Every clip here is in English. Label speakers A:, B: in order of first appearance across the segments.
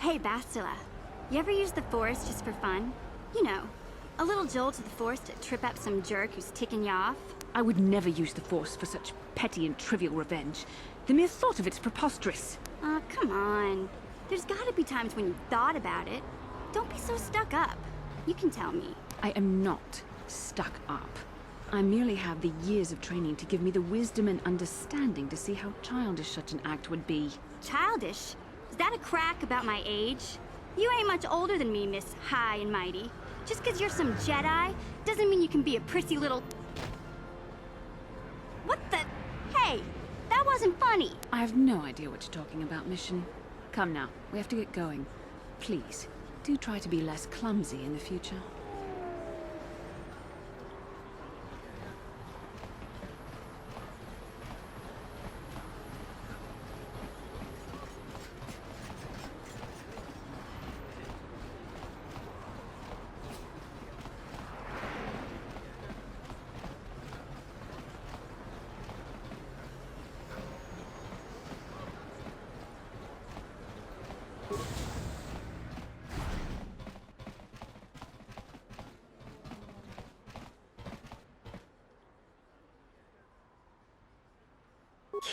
A: Hey, Bastila. You ever use the Force just for fun? You know, a little jolt of the Force to trip up some jerk who's ticking you off?
B: I would never use the Force for such petty and trivial revenge. The mere thought of it's preposterous.
A: Oh, come on. There's gotta be times when you've thought about it. Don't be so stuck up. You can tell me.
B: I am not stuck up. I merely have the years of training to give me the wisdom and understanding to see how childish such an act would be.
A: Childish? Is that a crack about my age? You ain't much older than me, Miss High and Mighty. Just 'cause you're some Jedi doesn't mean you can be a prissy little... What the... Hey, that wasn't funny.
B: I have no idea what you're talking about, Mission. Come now, we have to get going. Please, do try to be less clumsy in the future.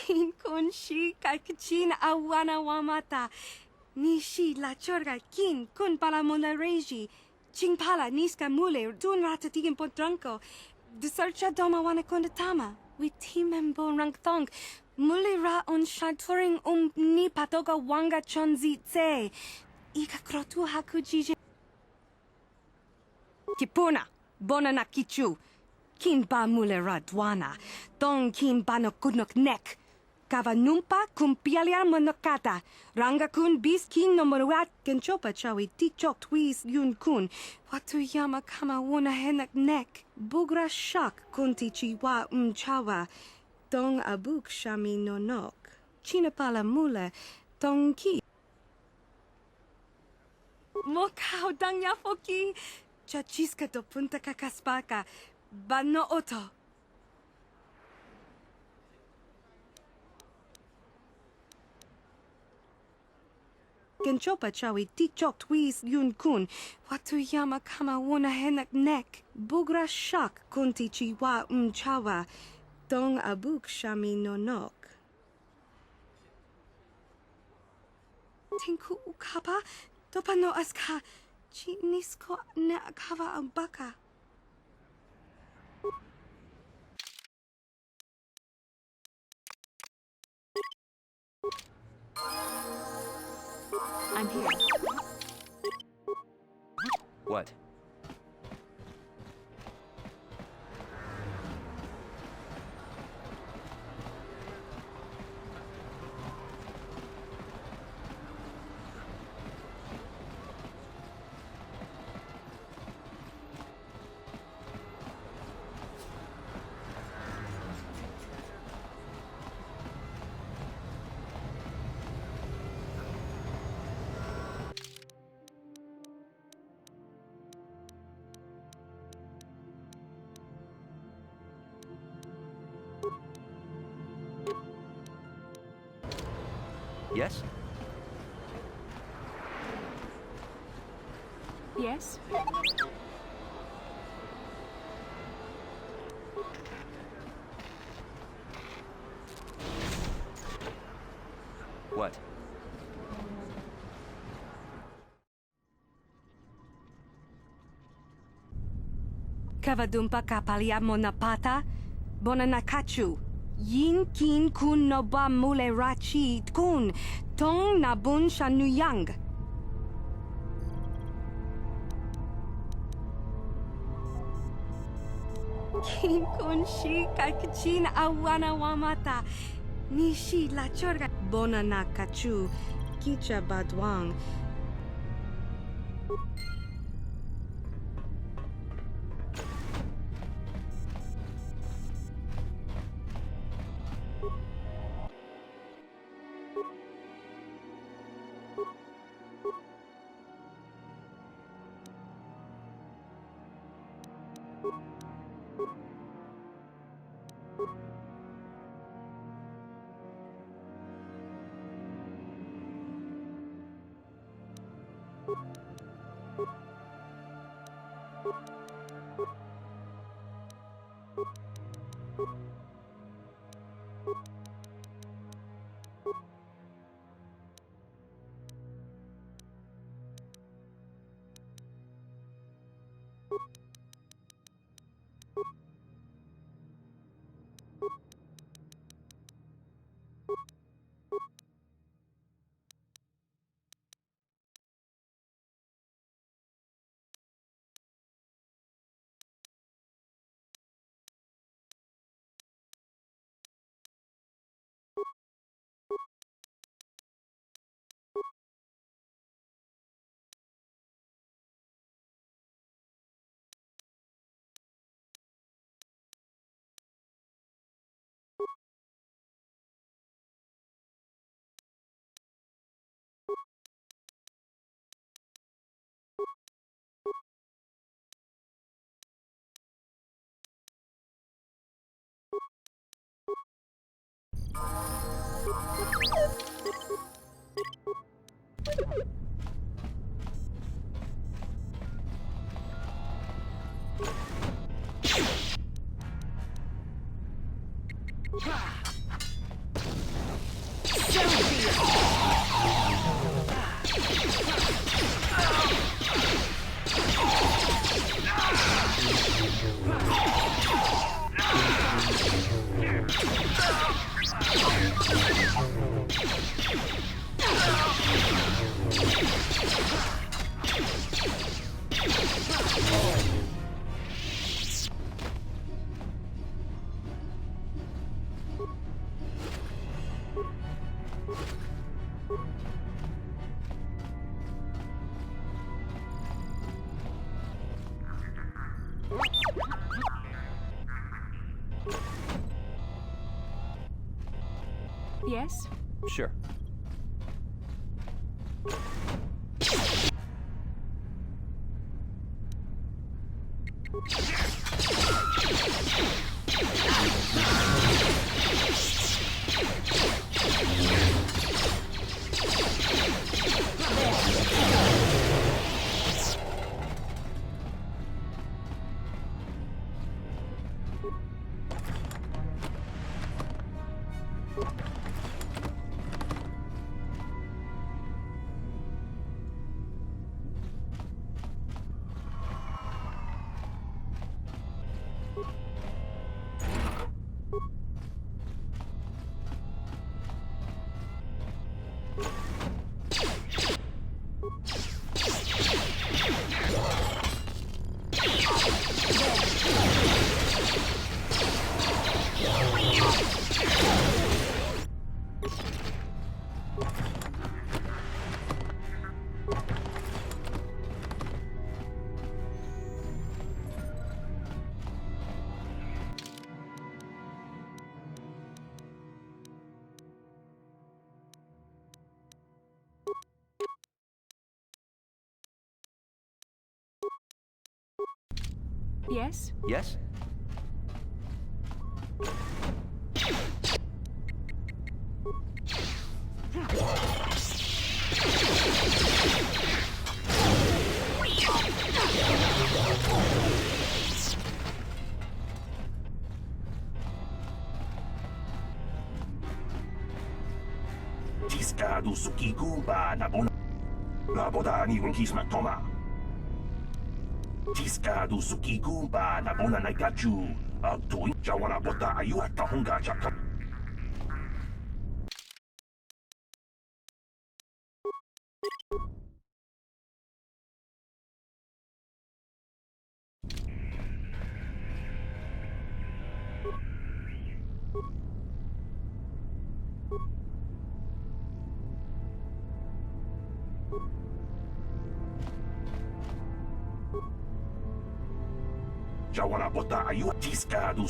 C: Kin kun shi kakachin awana wamata. Nishi la chorga kin kun pala mula reji. Ching pala niska mule dun ratatigin potranco. Desarcha doma wana kondatama. We timembo rangthong. Mule ra on shaturing ni patoga wanga chonzi tse. Ika krotu hakujije. Kipuna, bona na kichu. Kin ba mule ra dwana. Dong kin ba no kudnok nek. Kava numpa kumpialia monokata. Ranga kun bis kin no moruat kenchopa chawi tichok twis yun kun. Watu yama kama wona henak nek. Bugra shak kunti chiwa chawa. Dong abuk shami no nok. Chinapala mule. Dong ki. Mokau dang yafoki. Chachiska do punta kakaspaka. Bano oto. Kenchopa chawi tichok twis yun kun. Watu yama kama wona henak nek. Bugra shak kunti chiwa chawa. Dong abuk shami no nok. Tinku ukapa. Dopa no aska. Chinisko ne akava ambaka.
B: I'm here.
D: What? Yes?
B: Yes?
D: What?
C: Kavadumpa kapalia monapata. Bonanakachu. Yin kin kun no ba mule rachi kun. Tong nabun shanuyang. Kin kun shi kakachin awana wamata. Nishi la chorga. Bonanakachu. Kicha badwang.
B: Yes?
D: Sure.
B: Yes?
D: Yes?
E: Tiska do Sukigumba na bona. Laboda ni Winkisma Toma. Tiska do Sukigumba na bona na gachu. Tuin jawana bota ayu at tahunga chapter. Jawana bota ayu tiska do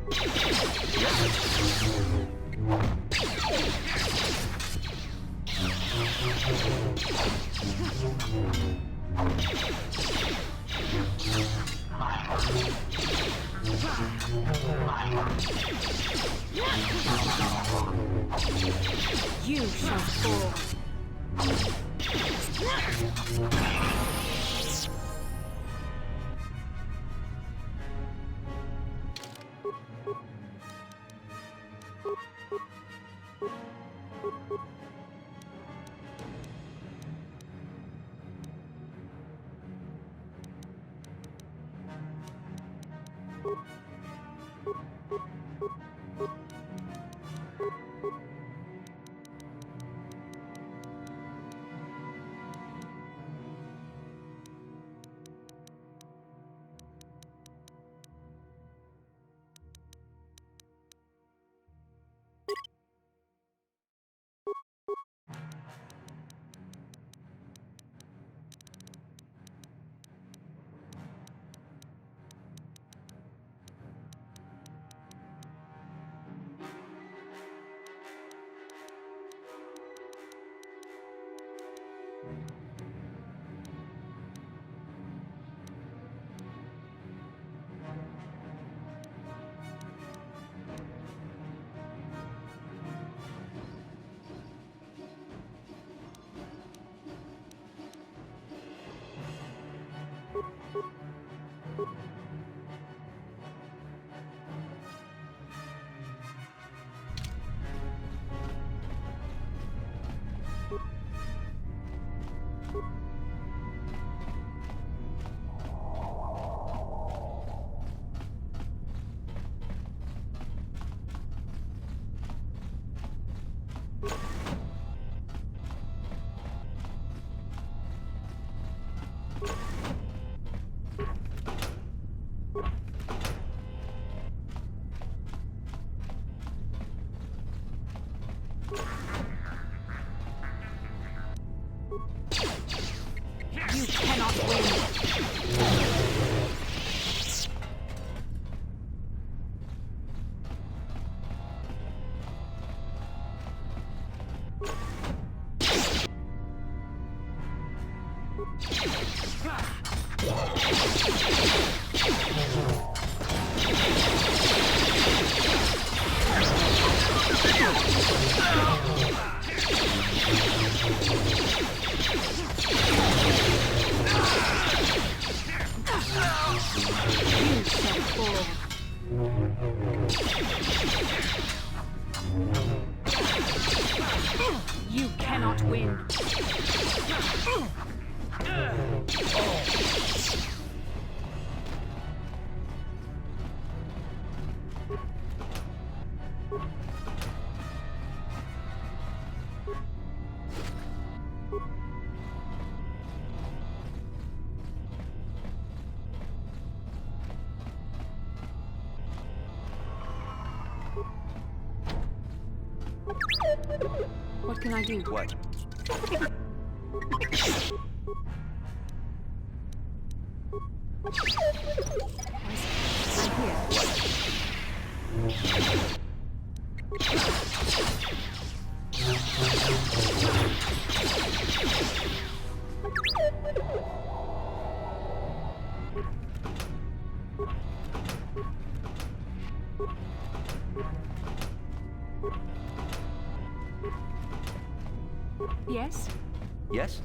C: You shall fall. You cannot win. You cannot win. What can I do?
D: What?
C: I'm here.
B: Yes?
D: Yes?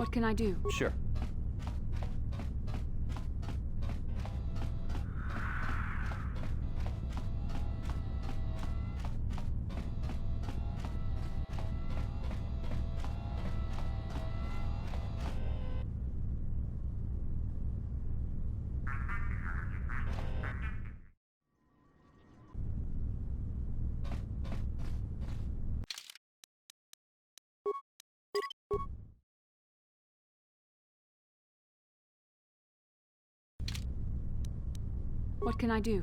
B: What can I do?
D: Sure.
B: What can I do?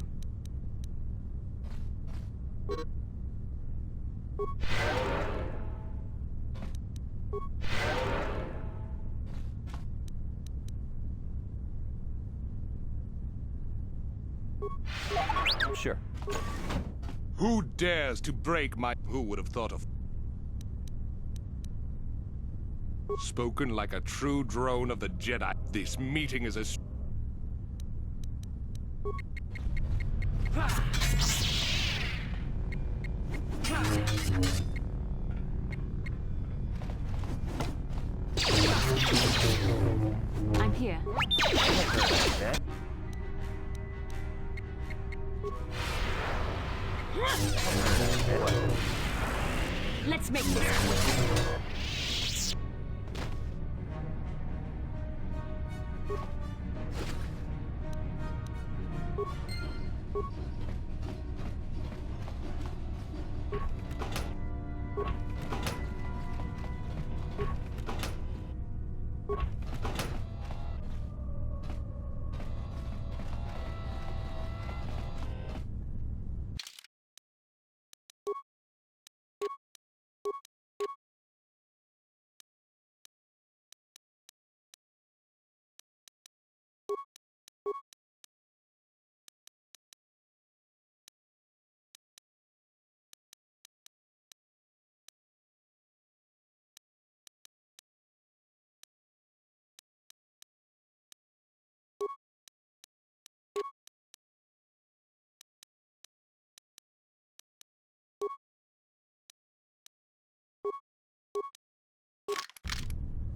D: Sure.
F: Who dares to break my... Who would have thought of... Spoken like a true drone of the Jedi. This meeting is a...
B: I'm here.
D: That?
B: Let's make this.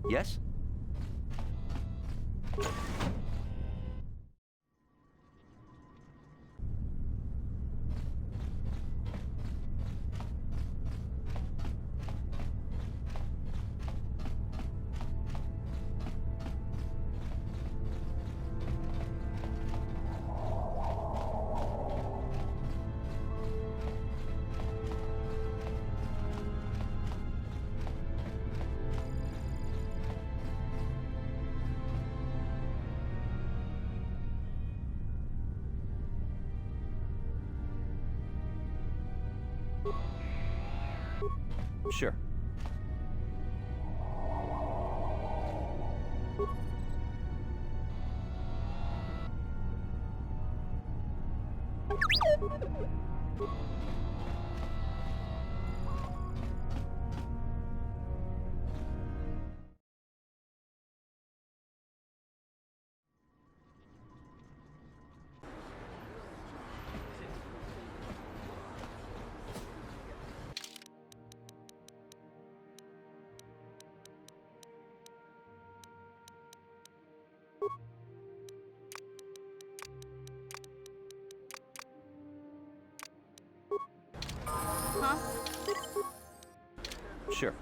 D: Yes? Sure.
A: Huh?
D: Sure.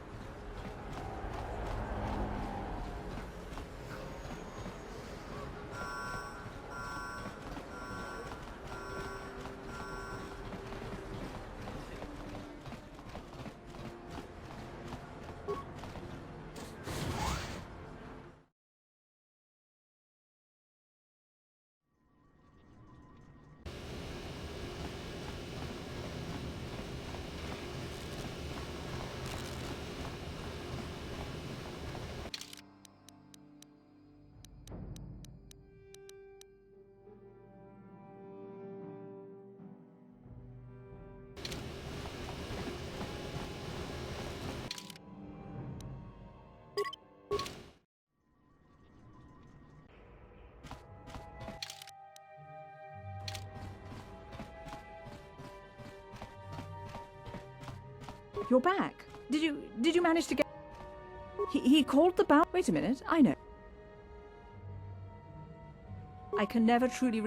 G: You're back. Did you manage to get... He called the bound. Wait a minute, I know. I can never truly.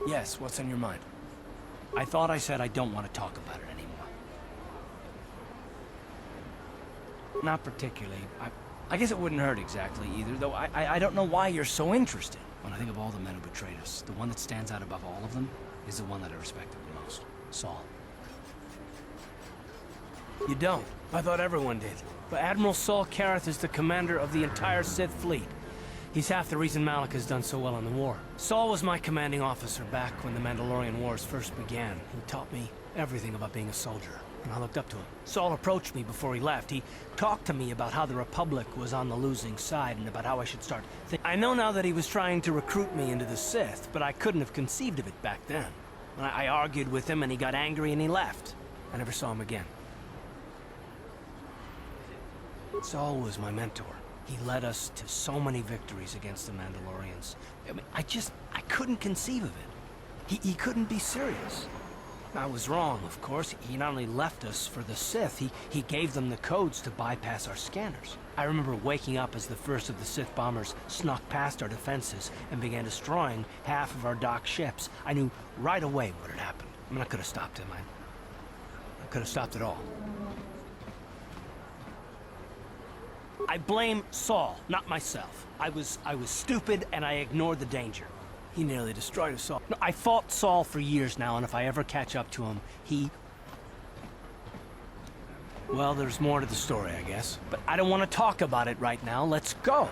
H: Yes, what's on your mind? I thought I said I don't want to talk about it anymore. Not particularly. I guess it wouldn't hurt exactly either, though I don't know why you're so interested. When I think of all the men who betrayed us, the one that stands out above all of them is the one that I respected the most. Saul. You don't? I thought everyone did. But Admiral Saul Karath is the commander of the entire Sith fleet. He's half the reason Malak has done so well in the war. Saul was my commanding officer back when the Mandalorian Wars first began. He taught me everything about being a soldier, and I looked up to him. Saul approached me before he left. He talked to me about how the Republic was on the losing side and about how I should start I know now that he was trying to recruit me into the Sith, but I couldn't have conceived of it back then. I argued with him and he got angry and he left. I never saw him again. Saul was my mentor. He led us to so many victories against the Mandalorians. I mean, I couldn't conceive of it. He couldn't be serious. I was wrong, of course. He not only left us for the Sith, he gave them the codes to bypass our scanners. I remember waking up as the first of the Sith bombers snuck past our defenses and began destroying half of our docked ships. I knew right away what had happened. I mean, I could have stopped him. I could have stopped it all. I blame Saul, not myself. I was stupid and I ignored the danger. He nearly destroyed us all. No, I fought Saul for years now, and if I ever catch up to him, well, there's more to the story, I guess. But I don't want to talk about it right now. Let's go.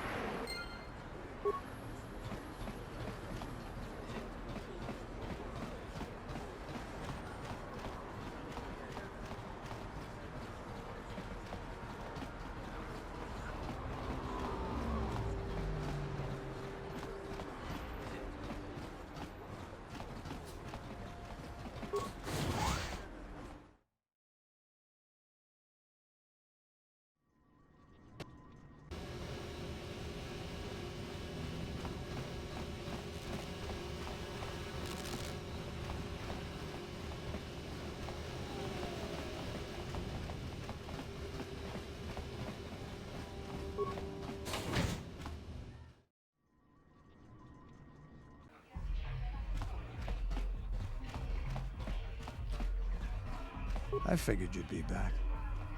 I: I figured you'd be back.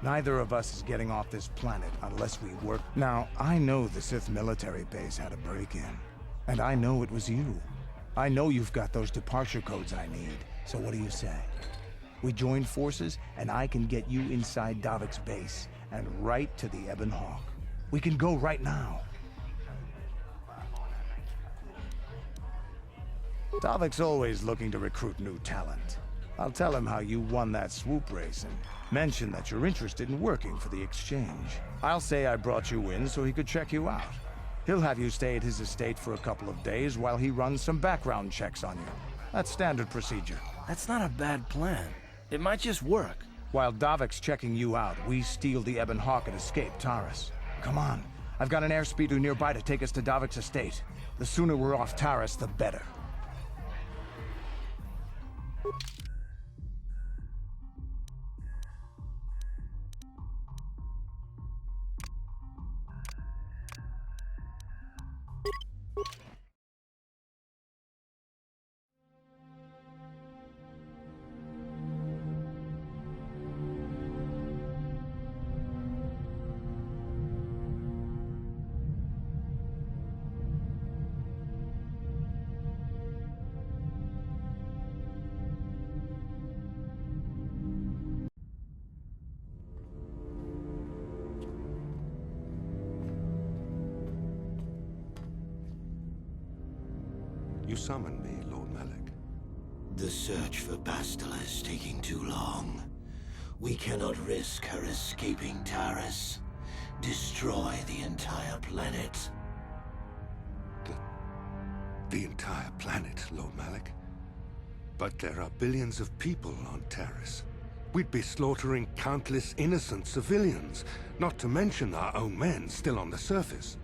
I: Neither of us is getting off this planet unless we work. Now, I know the Sith military base had a break-in. And I know it was you. I know you've got those departure codes I need. So what do you say? We join forces, and I can get you inside Davik's base, and right to the Ebon Hawk. We can go right now. Davik's always looking to recruit new talent. I'll tell him how you won that swoop race and mention that you're interested in working for the Exchange. I'll say I brought you in so he could check you out. He'll have you stay at his estate for a couple of days while he runs some background checks on you. That's standard procedure.
H: That's not a bad plan. It might just work.
I: While Davik's checking you out, we steal the Ebon Hawk and escape Taris. Come on. I've got an airspeeder nearby to take us to Davik's estate. The sooner we're off Taris, the better.
F: You summoned me, Lord Malik.
J: The search for Bastila is taking too long. We cannot risk her escaping Taris. Destroy the entire planet.
F: The entire planet, Lord Malik? But there are billions of people on Taris. We'd be slaughtering countless innocent civilians, not to mention our own men still on the surface.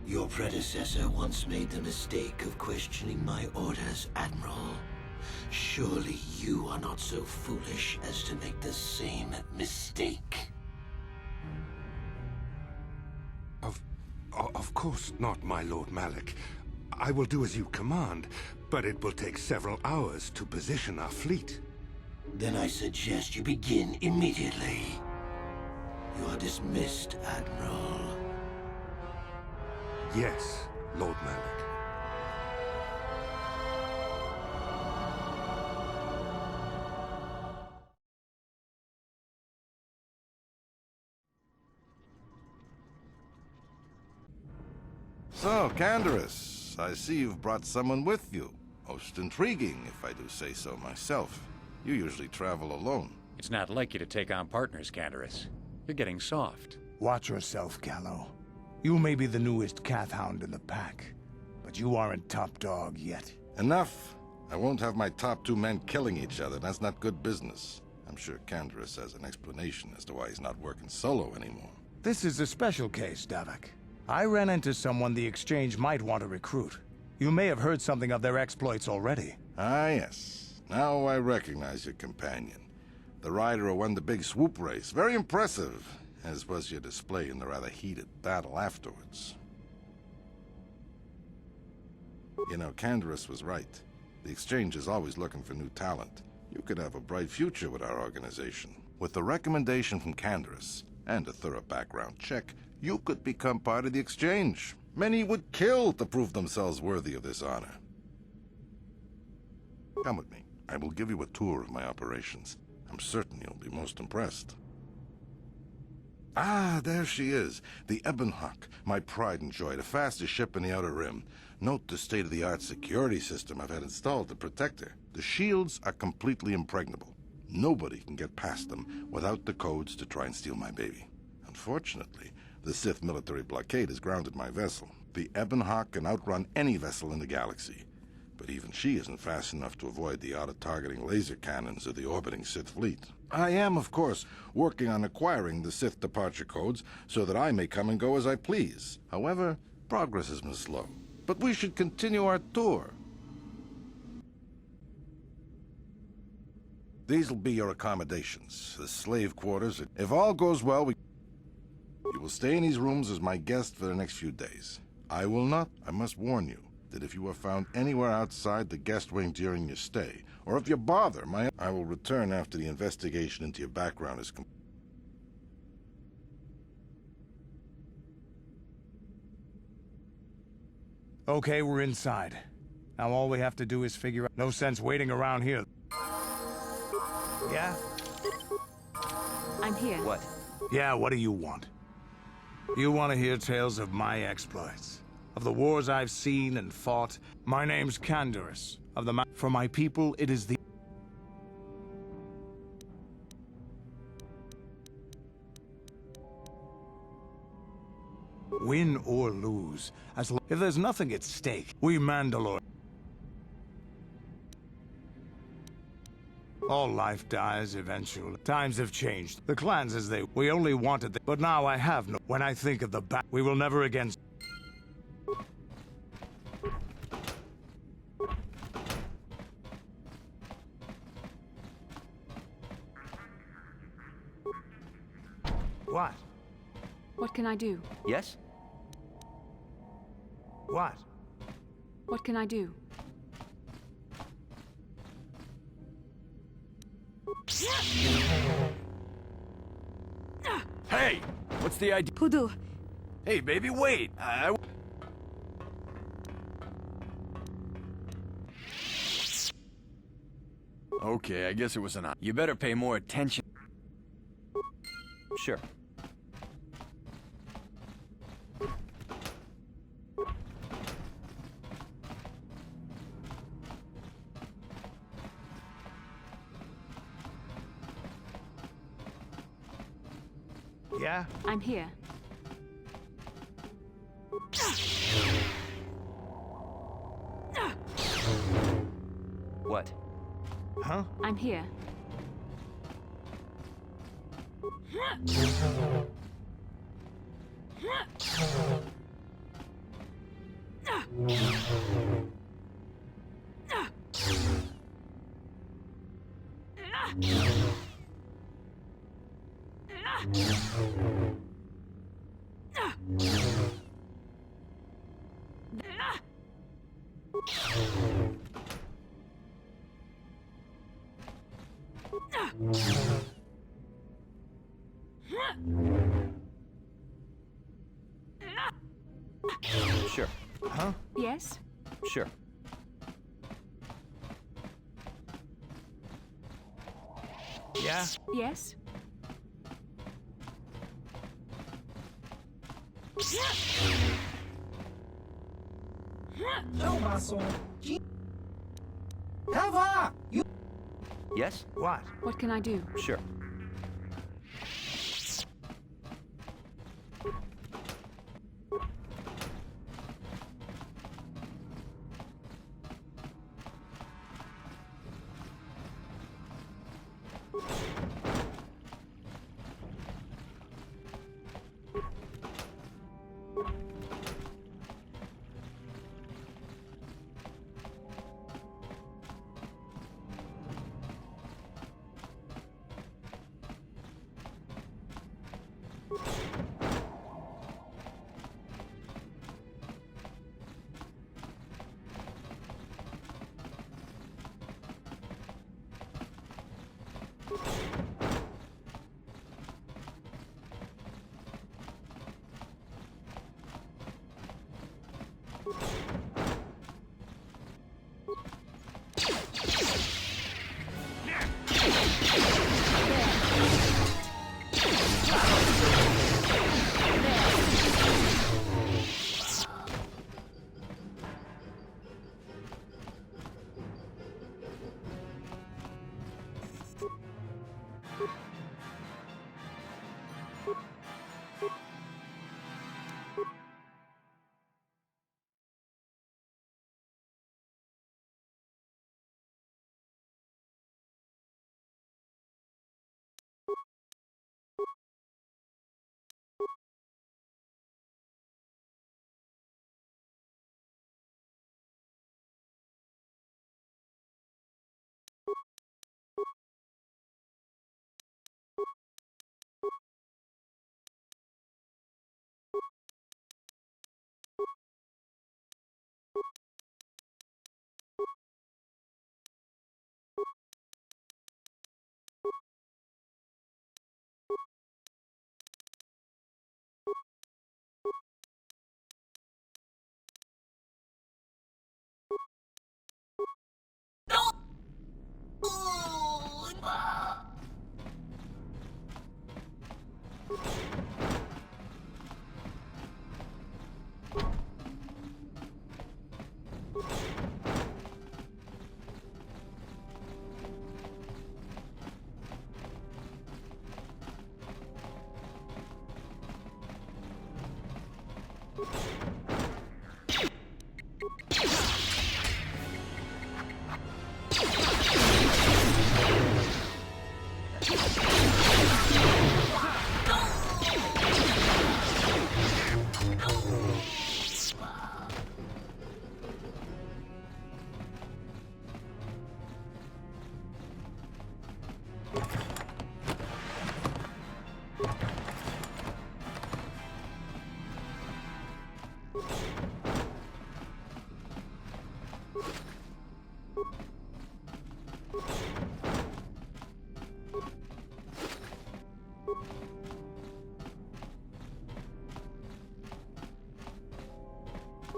J: Your predecessor once made the mistake of questioning my orders, Admiral. Surely you are not so foolish as to make the same mistake.
F: Of course not, my Lord Malik. I will do as you command, but it will take several hours to position our fleet.
J: Then I suggest you begin immediately. You are dismissed, Admiral.
F: Yes, Lord Malik.
K: So, Canderous, I see you've brought someone with you. Most intriguing, if I do say so myself. You usually travel alone.
L: It's not like you to take on partners, Canderous. You're getting soft.
I: Watch yourself, Callow. You may be the newest Cathhound in the pack, but you aren't top dog yet.
K: Enough. I won't have my top 2 men killing each other. That's not good business. I'm sure Canderous has an explanation as to why he's not working solo anymore.
I: This is a special case, Davik. I ran into someone the Exchange might want to recruit. You may have heard something of their exploits already.
K: Ah, yes. Now I recognize your companion. The rider who won the big swoop race. Very impressive, as was your display in the rather heated battle afterwards. You know, Canderous was right. The Exchange is always looking for new talent. You could have a bright future with our organization. With the recommendation from Canderous and a thorough background check, you could become part of the Exchange. Many would kill to prove themselves worthy of this honor. Come with me. I will give you a tour of my operations. I'm certain you'll be most impressed. Ah, there she is. The Ebonhawk, my pride and joy, the fastest ship in the Outer Rim. Note the state-of-the-art security system I've had installed to protect her. The shields are completely impregnable. Nobody can get past them without the codes to try and steal my baby. Unfortunately, the Sith military blockade has grounded my vessel. The Ebonhawk can outrun any vessel in the galaxy. But even she isn't fast enough to avoid the auto-targeting laser cannons of the orbiting Sith fleet. I am, of course, working on acquiring the Sith departure codes so that I may come and go as I please. However, progress has been slow. But we should continue our tour. These will be your accommodations, the slave quarters. If all goes well, you will stay in these rooms as my guest for the next few days. I will not, I must warn you, that if you are found anywhere outside the guest wing during your stay, or if you bother, I will return after the investigation into your background is complete.
I: Okay, we're inside. Now all we have to do is figure out... No sense waiting around here. Yeah?
B: I'm here.
D: What?
I: Yeah, what do you want? You want to hear tales of my exploits, of the wars I've seen and fought. My name's Canderous. For my people, it is the... Win or lose, if there's nothing at stake, we Mandalore... All life dies eventually. Times have changed. The clans as they... We only wanted but now I have no... When I think of the we will never again... What?
B: What can I do?
D: Yes?
I: What?
B: What can I do?
D: Hey! What's the idea?
C: Pudu,
D: Hey, baby, wait! Okay, I guess it was an... You better pay more attention. Sure.
I: Yeah?
B: I'm here.
L: What?
I: Huh?
B: I'm here.
L: Sure.
I: Huh?
B: Yes?
L: Sure.
I: Yeah?
B: Yes?
L: Yes?
I: What?
B: What can I do?
L: Sure.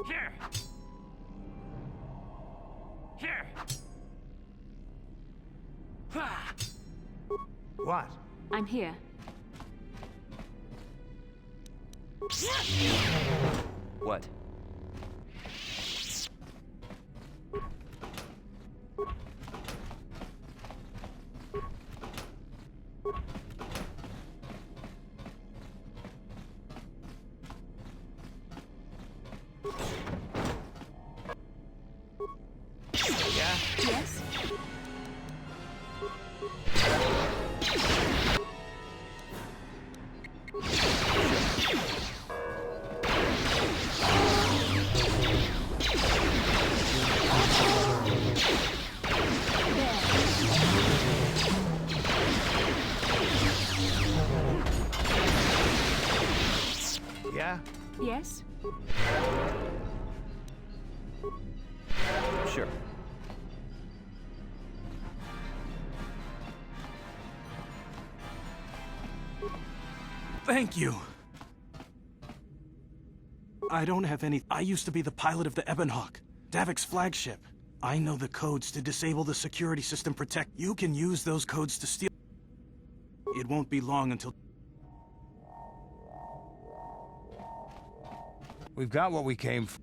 E: Here! Here!
I: What?
B: I'm here.
L: What?
B: Yes?
L: Sure.
M: Thank you. I don't have any... I used to be the pilot of the Ebonhawk, Davik's flagship. I know the codes to disable the security system protect. You can use those codes to steal... It won't be long until...
I: We've got what we came for.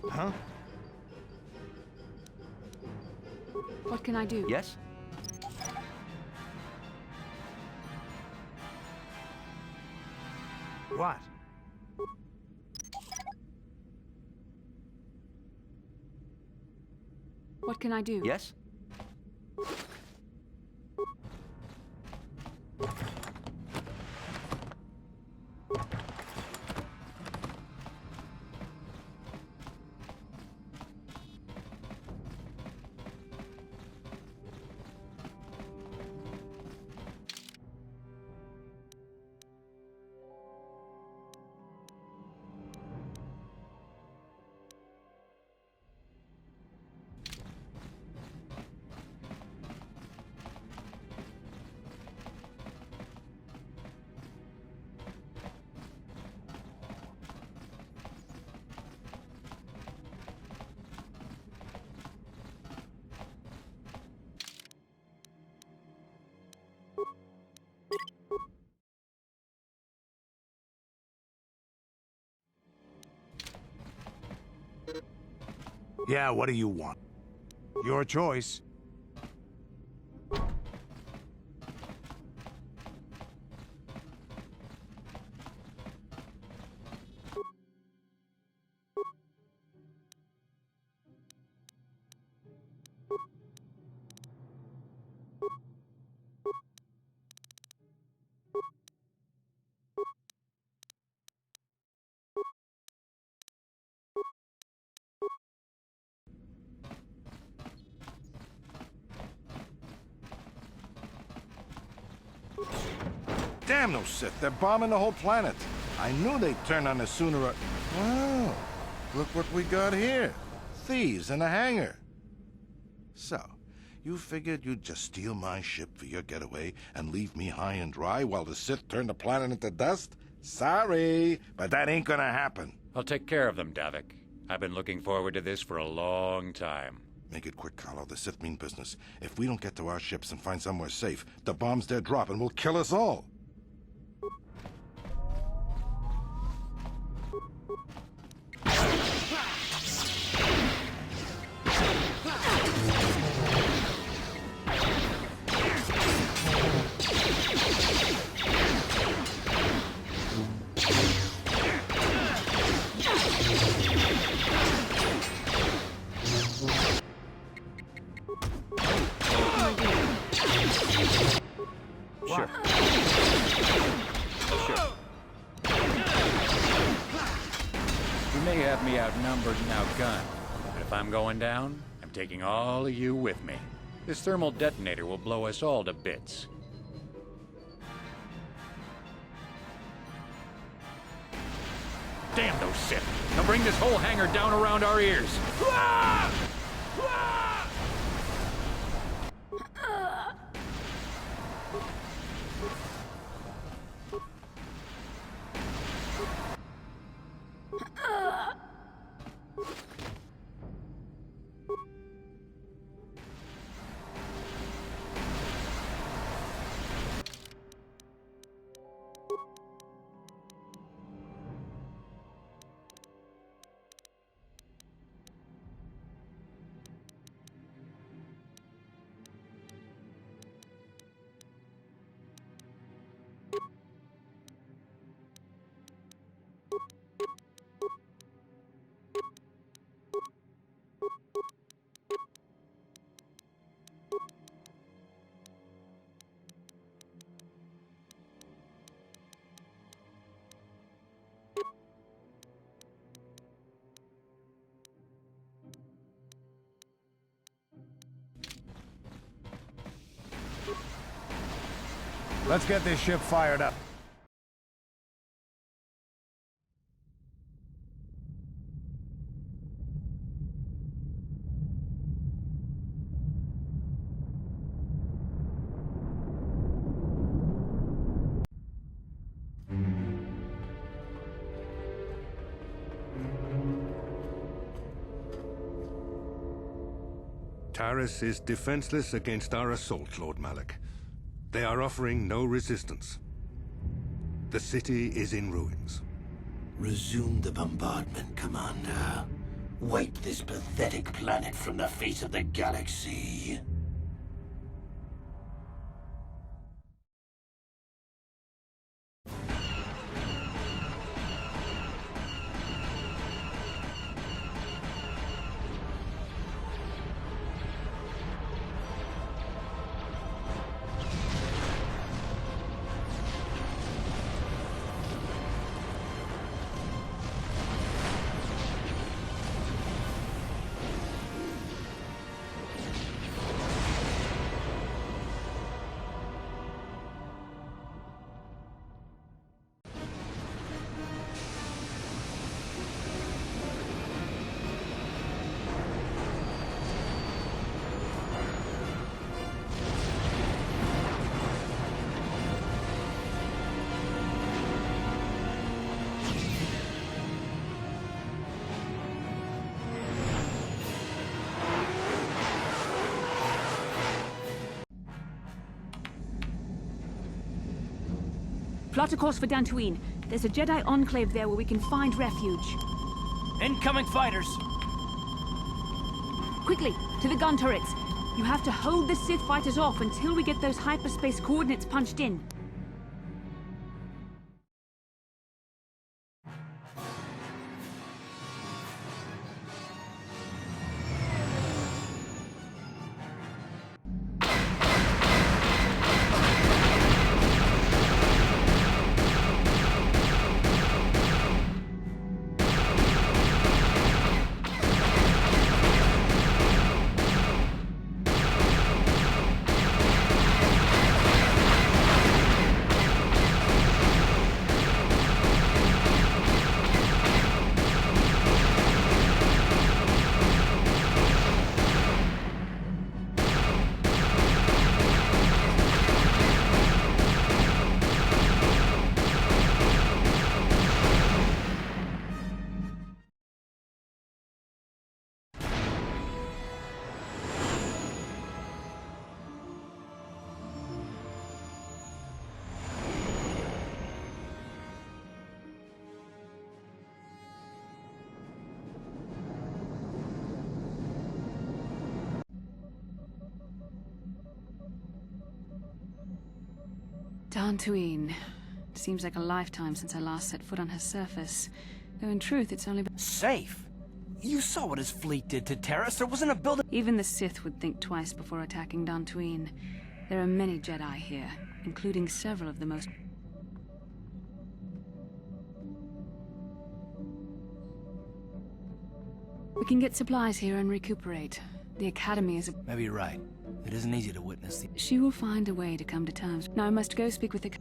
I: Huh?
B: What can I do?
L: Yes?
I: What?
B: What can I do?
L: Yes?
I: Yeah, what do you want? Your choice.
K: Damn those Sith, they're bombing the whole planet. I knew they'd turn on us sooner or... Wow, look what we got here. Thieves in a hangar. So, you figured you'd just steal my ship for your getaway and leave me high and dry while the Sith turn the planet into dust? Sorry, but that ain't gonna happen.
L: I'll take care of them, Davik. I've been looking forward to this for a long time.
K: Make it quick, Carlo. The Sith mean business. If we don't get to our ships and find somewhere safe, the bombs they're dropping will kill us all.
L: Sure. Sure. You may have me outnumbered and outgunned, but if I'm going down, I'm taking all of you with me. This thermal detonator will blow us all to bits. Damn those Sith! They'll bring this whole hangar down around our ears!
I: Let's get this ship fired up.
F: Taris is defenseless against our assault, Lord Malik. They are offering no resistance. The city is in ruins.
J: Resume the bombardment, Commander. Wipe this pathetic planet from the face of the galaxy.
B: Plot a course for Dantooine. There's a Jedi enclave there where we can find refuge.
H: Incoming fighters!
B: Quickly, to the gun turrets. You have to hold the Sith fighters off until we get those hyperspace coordinates punched in. Dantooine. Seems like a lifetime since I last set foot on her surface. Though in truth, it's only been...
H: Safe? You saw what his fleet did to Taris. There wasn't a building...
B: Even the Sith would think twice before attacking Dantooine. There are many Jedi here, including several of the most... We can get supplies here and recuperate. The Academy is a...
H: Maybe you're right. It isn't easy to witness the...
B: She will find a way to come to terms. Now I must go speak with the...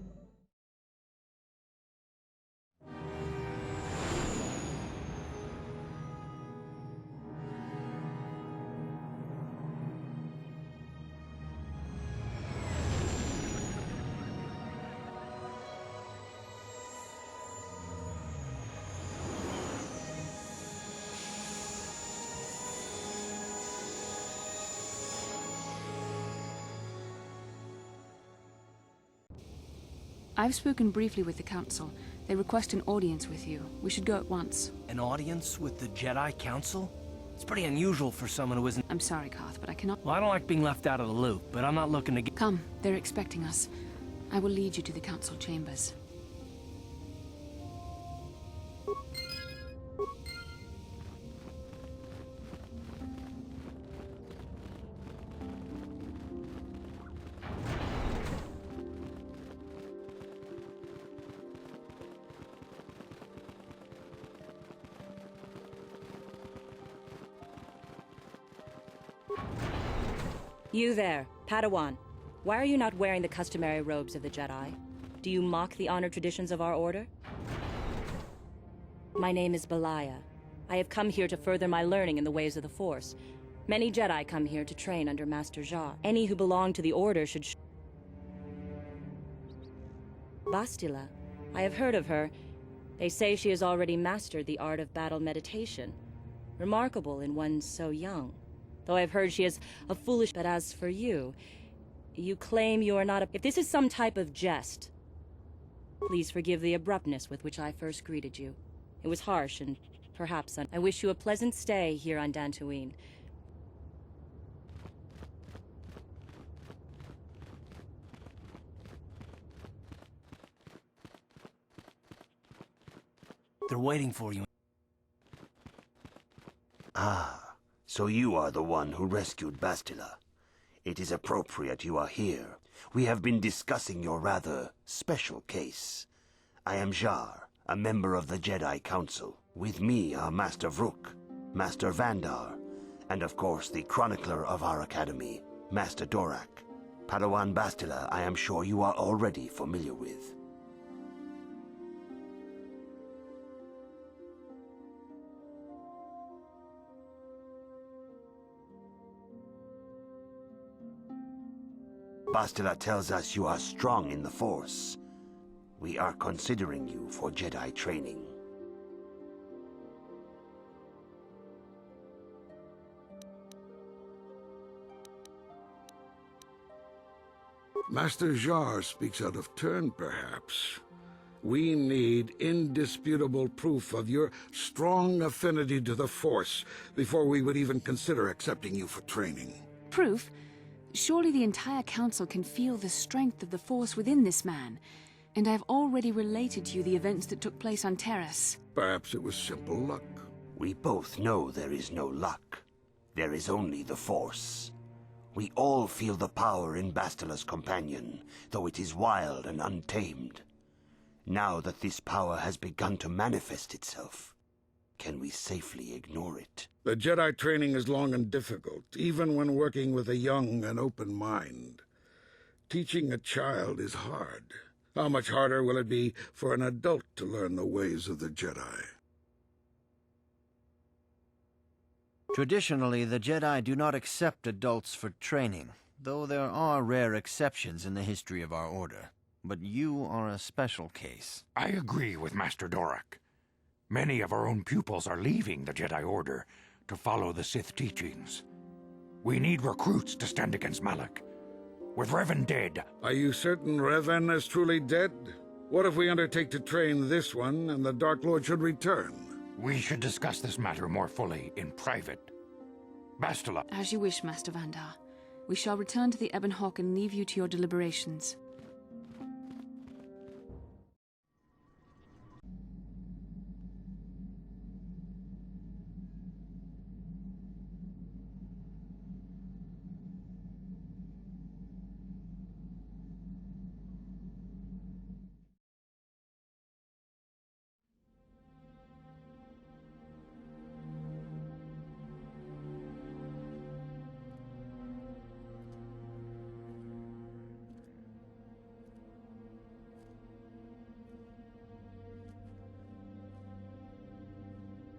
B: I've spoken briefly with the Council. They request an audience with you. We should go at once.
H: An audience with the Jedi Council? It's pretty unusual for someone who isn't...
B: I'm sorry, Koth, but I cannot...
H: Well, I don't like being left out of the loop, but I'm not looking to get...
B: Come, they're expecting us. I will lead you to the Council chambers.
N: You there, Padawan. Why are you not wearing the customary robes of the Jedi? Do you mock the honored traditions of our order? My name is Belaya. I have come here to further my learning in the ways of the Force. Many Jedi come here to train under Master Jar. Any who belong to the Order should Bastila. I have heard of her. They say she has already mastered the art of battle meditation. Remarkable in one so young. Though I've heard she is a foolish... But as for you, you claim you are not a... If this is some type of jest, please forgive the abruptness with which I first greeted you. It was harsh and perhaps I wish you a pleasant stay here on Dantooine.
H: They're waiting for you.
O: Ah, so you are the one who rescued Bastila. It is appropriate you are here. We have been discussing your rather special case. I am Jar, a member of the Jedi Council. With me are Master Vrook, Master Vandar, and of course the chronicler of our academy, Master Dorak. Padawan Bastila, I am sure you are already familiar with. Bastila tells us you are strong in the Force. We are considering you for Jedi training.
P: Master Jar speaks out of turn, perhaps. We need indisputable proof of your strong affinity to the Force before we would even consider accepting you for training.
B: Proof? Surely the entire Council can feel the strength of the Force within this man, and I've already related to you the events that took place on Terrace.
P: Perhaps it was simple luck.
O: We both know there is no luck. There is only the Force. We all feel the power in Bastila's companion, though it is wild and untamed. Now that this power has begun to manifest itself, can we safely ignore it?
P: The Jedi training is long and difficult, even when working with a young and open mind. Teaching a child is hard. How much harder will it be for an adult to learn the ways of the Jedi?
Q: Traditionally, the Jedi do not accept adults for training, though there are rare exceptions in the history of our order. But you are a special case.
R: I agree with Master Dorak. Many of our own pupils are leaving the Jedi Order to follow the Sith teachings. We need recruits to stand against Malak. With Revan dead...
P: Are you certain Revan is truly dead? What if we undertake to train this one and the Dark Lord should return?
R: We should discuss this matter more fully in private. Bastila.
B: As you wish, Master Vandar. We shall return to the Ebon Hawk and leave you to your deliberations.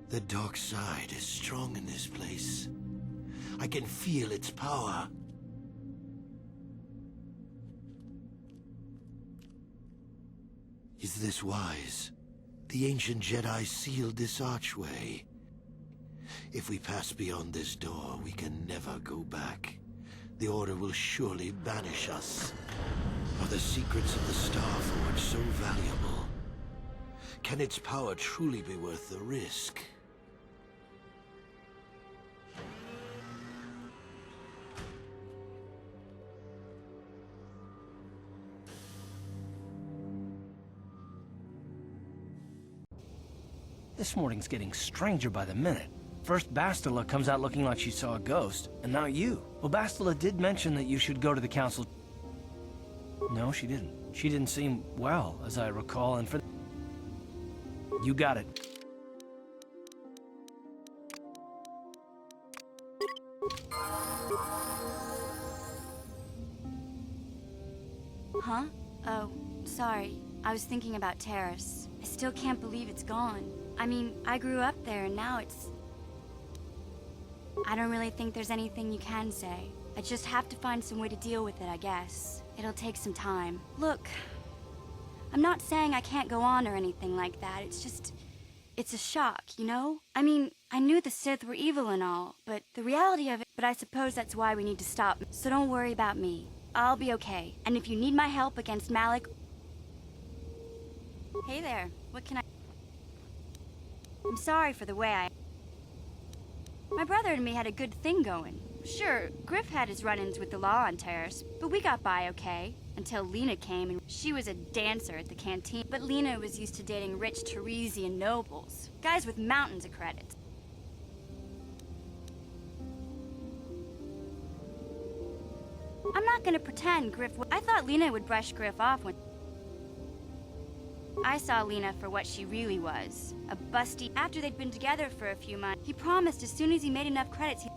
J: The dark side is strong in this place. I can feel its power. Is this wise? The ancient Jedi sealed this archway. If we pass beyond this door, we can never go back. The Order will surely banish us. Are the secrets of the Star Forge so valuable? Can its power truly be worth the risk?
H: This morning's getting stranger by the minute. First Bastila comes out looking like she saw a ghost, and now you. Well, Bastila did mention that you should go to the council. No, she didn't. She didn't seem well, as I recall, and for... You got it.
A: Huh? Oh, sorry. I was thinking about Terrace. I still can't believe it's gone. I mean, I grew up there and now it's... I don't really think there's anything you can say. I just have to find some way to deal with it, I guess. It'll take some time. Look, I'm not saying I can't go on or anything like that. It's just... it's a shock, you know? I mean, I knew the Sith were evil and all, but the reality of it... But I suppose that's why we need to stop. So don't worry about me. I'll be okay. And if you need my help against Malak... Hey there, what can I... I'm sorry for the way I... My brother and me had a good thing going. Sure, Griff had his run-ins with the law on Terrace, but we got by okay. Until Lena came, and she was a dancer at the canteen. But Lena was used to dating rich Teresian nobles. Guys with mountains of credits. I'm not gonna pretend I thought Lena would brush Griff off when... I saw Lena for what she really was. A busty... After they'd been together for a few months, he promised as soon as he made enough credits he...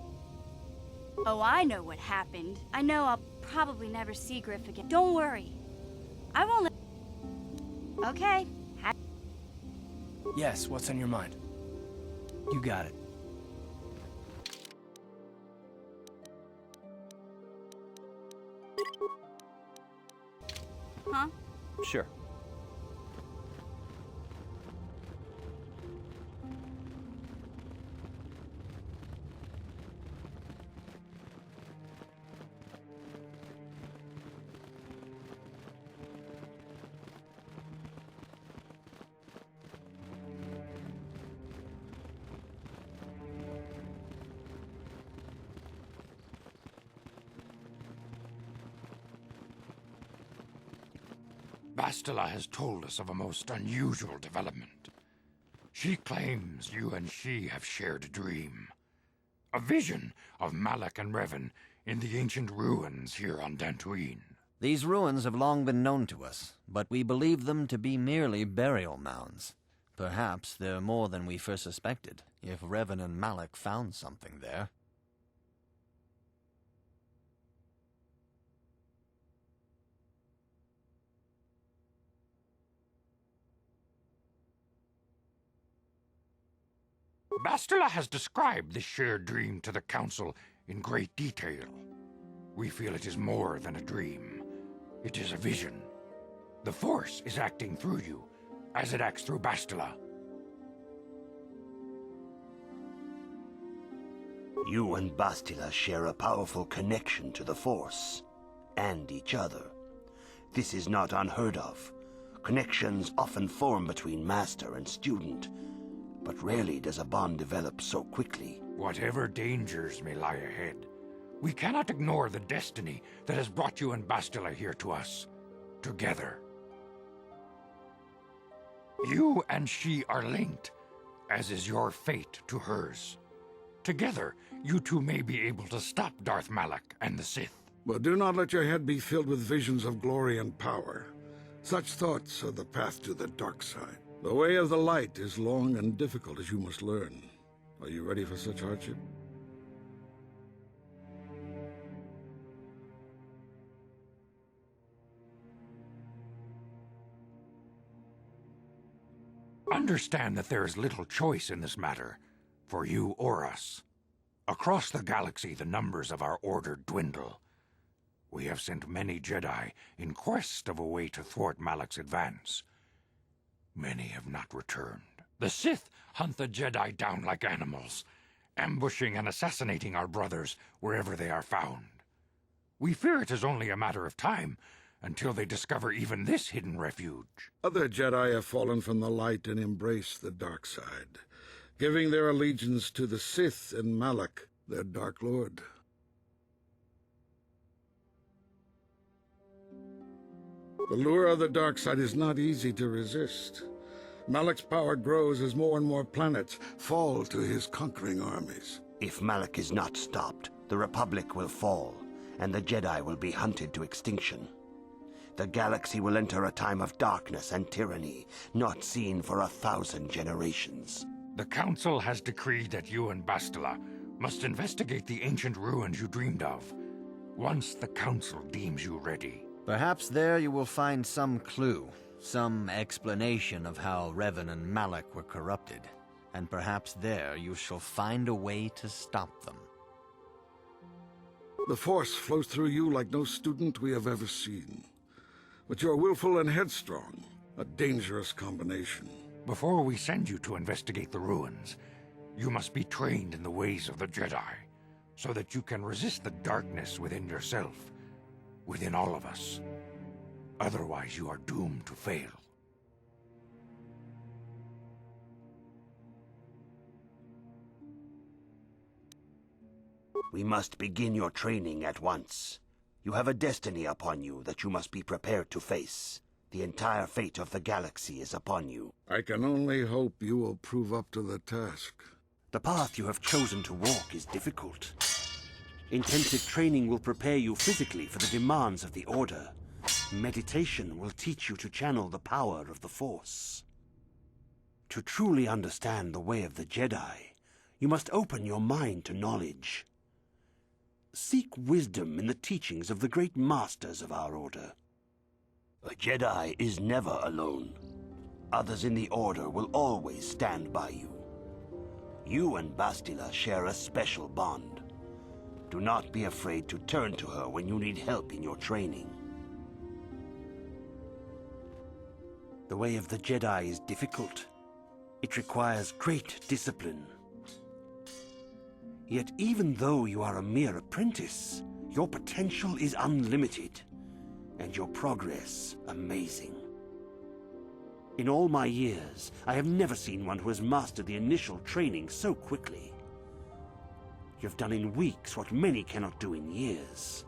A: Oh, I know what happened. I know I'll probably never see Griff again. Don't worry. I won't let... Okay.
H: Yes, what's on your mind? You got it.
A: Huh?
Q: Sure.
R: Bastila has told us of a most unusual development. She claims you and she have shared a dream. A vision of Malak and Revan in the ancient ruins here on Dantooine.
Q: These ruins have long been known to us, but we believe them to be merely burial mounds. Perhaps they're more than we first suspected, if Revan and Malak found something there.
R: Bastila has described this shared dream to the Council in great detail. We feel it is more than a dream. It is a vision. The Force is acting through you, as it acts through Bastila.
O: You and Bastila share a powerful connection to the Force, and each other. This is not unheard of. Connections often form between master and student, but rarely does a bond develop so quickly.
R: Whatever dangers may lie ahead, we cannot ignore the destiny that has brought you and Bastila here to us, together. You and she are linked, as is your fate to hers. Together, you two may be able to stop Darth Malak and the Sith.
P: But do not let your head be filled with visions of glory and power. Such thoughts are the path to the dark side. The way of the light is long and difficult, as you must learn. Are you ready for such hardship?
R: Understand that there is little choice in this matter, for you or us. Across the galaxy, the numbers of our order dwindle. We have sent many Jedi in quest of a way to thwart Malak's advance. Many have not returned. The Sith hunt the Jedi down like animals, ambushing and assassinating our brothers wherever they are found. We fear it is only a matter of time until they discover even this hidden refuge.
P: Other Jedi have fallen from the light and embraced the dark side, giving their allegiance to the Sith and Malak, their Dark Lord. The lure of the dark side is not easy to resist. Malak's power grows as more and more planets fall to his conquering armies.
O: If Malak is not stopped, the Republic will fall, and the Jedi will be hunted to extinction. The galaxy will enter a time of darkness and tyranny, not seen for 1,000 generations.
R: The Council has decreed that you and Bastila must investigate the ancient ruins you dreamed of, once the Council deems you ready.
Q: Perhaps there you will find some clue, some explanation of how Revan and Malak were corrupted. And perhaps there you shall find a way to stop them.
P: The Force flows through you like no student we have ever seen. But you're willful and headstrong, a dangerous combination.
R: Before we send you to investigate the ruins, you must be trained in the ways of the Jedi, so that you can resist the darkness within yourself, within all of us. Otherwise, you are doomed to fail.
O: We must begin your training at once. You have a destiny upon you that you must be prepared to face. The entire fate of the galaxy is upon you.
P: I can only hope you will prove up to the task.
O: The path you have chosen to walk is difficult. Intensive training will prepare you physically for the demands of the Order. Meditation will teach you to channel the power of the Force. To truly understand the way of the Jedi, you must open your mind to knowledge. Seek wisdom in the teachings of the great masters of our Order. A Jedi is never alone. Others in the Order will always stand by you. You and Bastila share a special bond. Do not be afraid to turn to her when you need help in your training. The way of the Jedi is difficult. It requires great discipline. Yet even though you are a mere apprentice, your potential is unlimited, and your progress amazing. In all my years, I have never seen one who has mastered the initial training so quickly. You've done in weeks what many cannot do in years.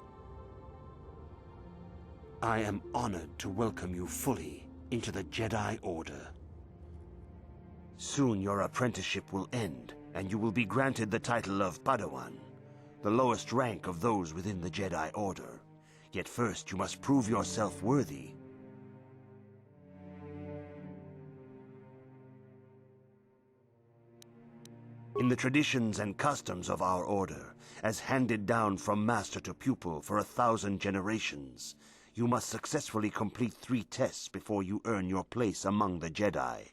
O: I am honored to welcome you fully into the Jedi Order. Soon your apprenticeship will end, and you will be granted the title of Padawan, the lowest rank of those within the Jedi Order. Yet first you must prove yourself worthy. In the traditions and customs of our Order, as handed down from master to pupil for 1,000 generations, you must successfully complete 3 tests before you earn your place among the Jedi.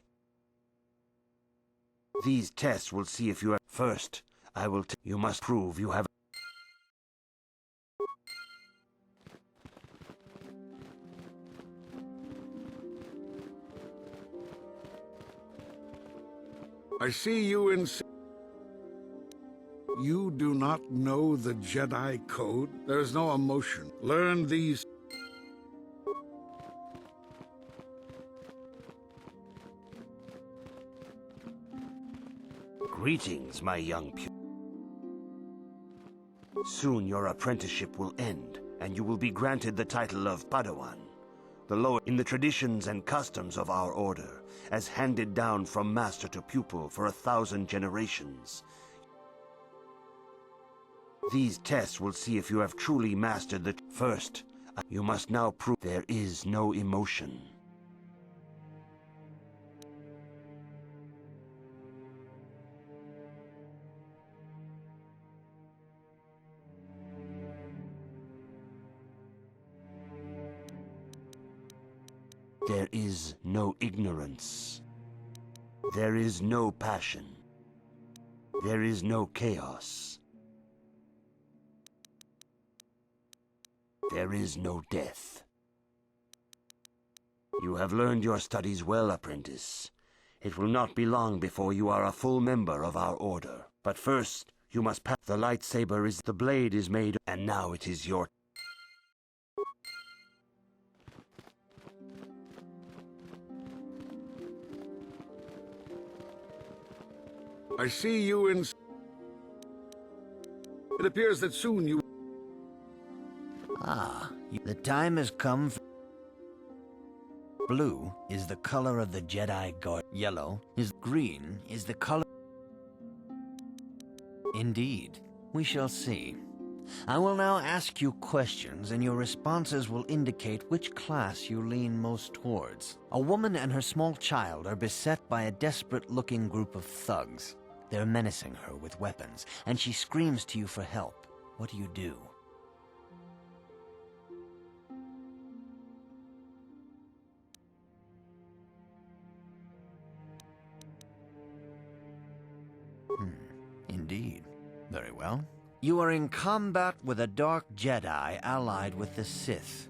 O: These tests will see if you have... First, you must prove you have...
P: I see you in... You do not know the Jedi Code? There's no emotion. Learn these...
O: Greetings, my young pupil. Soon your apprenticeship will end, and you will be granted the title of Padawan, the lower in the traditions and customs of our Order, as handed down from master to pupil for 1,000 generations. These tests will see if you have truly mastered the... First, you must now prove there is no emotion. There is no ignorance. There is no passion. There is no chaos. There is no death. You have learned your studies well, apprentice. It will not be long before you are a full member of our Order. But first, you must pass. The lightsaber is... The blade is made... And now it is your...
P: I see you in... It appears that soon you...
Q: Ah, the time has come for... Blue is the color of the Jedi Guard. Yellow is... Green is the color... Indeed. We shall see. I will now ask you questions, and your responses will indicate which class you lean most towards. A woman and her small child are beset by a desperate-looking group of thugs. They're menacing her with weapons, and she screams to you for help. What do you do? Indeed. Very well. You are in combat with a dark Jedi allied with the Sith.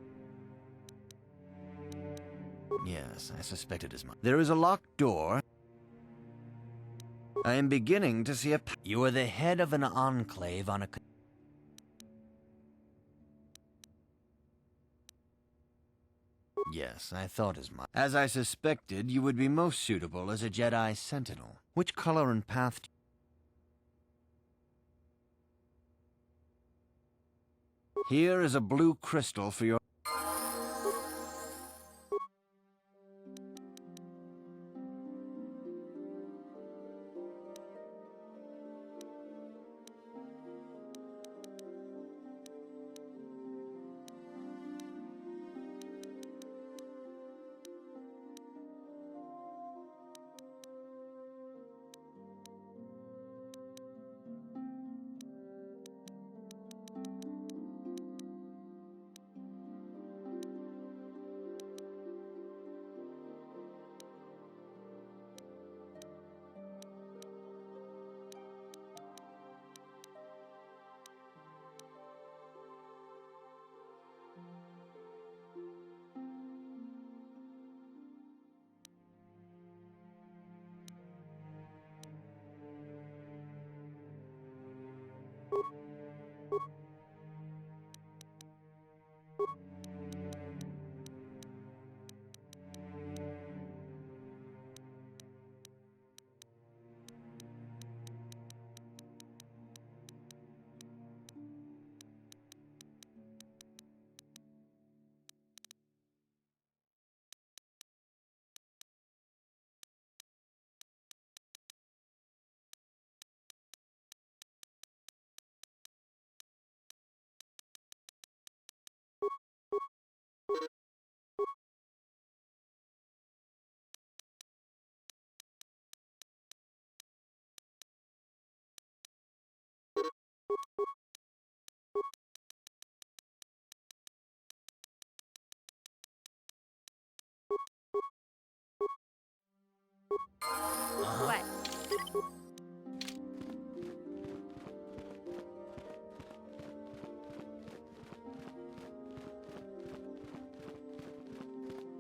Q: Yes, I suspected as much. There is a locked door. I am beginning to see a... You are the head of an enclave on a... Yes, I thought as much. As I suspected, you would be most suitable as a Jedi Sentinel. Which color and path... Here is a blue crystal for your...
A: What?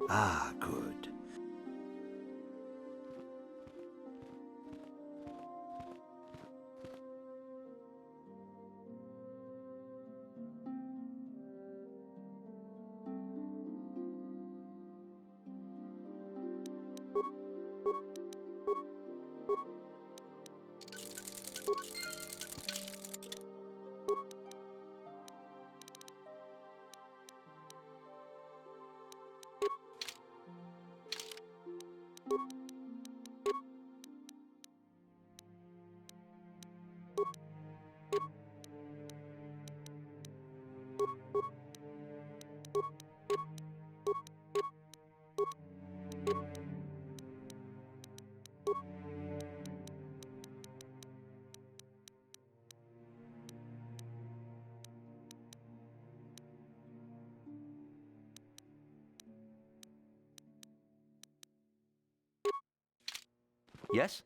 O: Ah, good.
Q: Yes?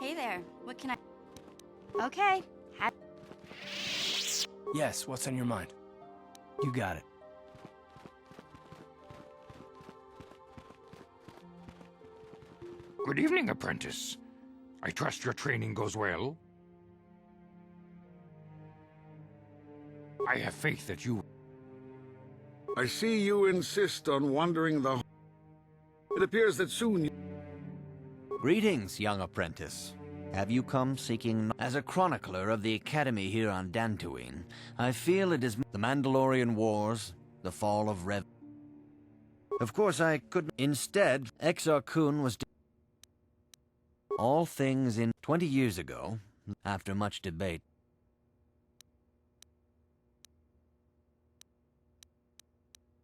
A: Hey there, what can I... Okay.
H: Yes, what's on your mind? You got it.
R: Good evening, apprentice. I trust your training goes well. I have faith that you...
P: I see you insist on wandering the... It appears that soon...
Q: Greetings, young apprentice. Have you come seeking... As a chronicler of the Academy here on Dantooine, I feel it is the Mandalorian Wars, the fall of Revan. Of course, I couldn't... Instead, Exar Kun was... All things in 20 years ago, after much debate.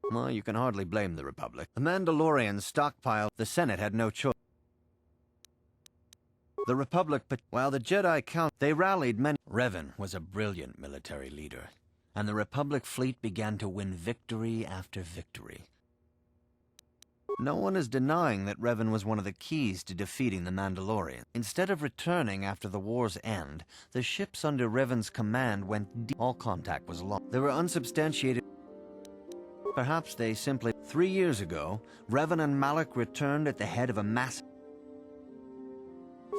Q: Well, you can hardly blame the Republic. The Mandalorians stockpiled. The Senate had no choice. The Republic, but while the Jedi count, they rallied many. Revan was a brilliant military leader, and the Republic fleet began to win victory after victory. No one is denying that Revan was one of the keys to defeating the Mandalorians. Instead of returning after the war's end, the ships under Revan's command went deep. All contact was lost. They were unsubstantiated. Perhaps they simply... 3 years ago, Revan and Malak returned at the head of a massive...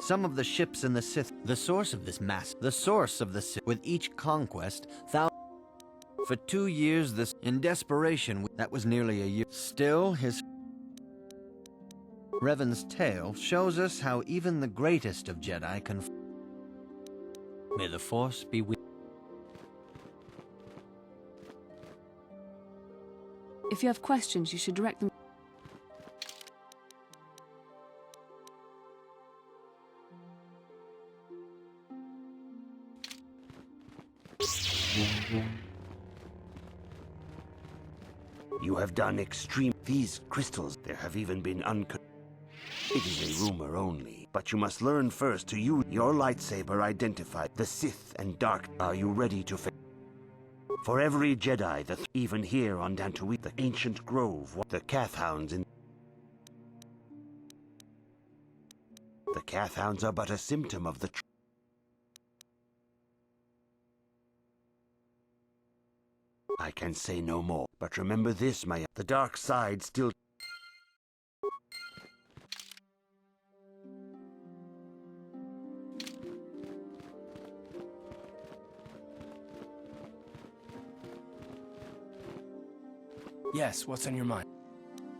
Q: Some of the ships in the Sith... The source of this mass... The source of the Sith... With each conquest, For 2 years, this... In desperation, that was nearly a year. Still, his... Revan's tale shows us how even the greatest of Jedi can... May the Force be with...
B: If you have questions, you should direct them...
O: You have done extreme... These crystals, there have even been It is a rumor only, but you must learn first to use your lightsaber. Identify the Sith and Dark. Are you ready to face? For every Jedi, even here on Dantooine, the ancient grove, the Kathhounds in... The Kathhounds are but a symptom of the... I can say no more, but remember this, the dark side still...
H: Yes, what's on your mind?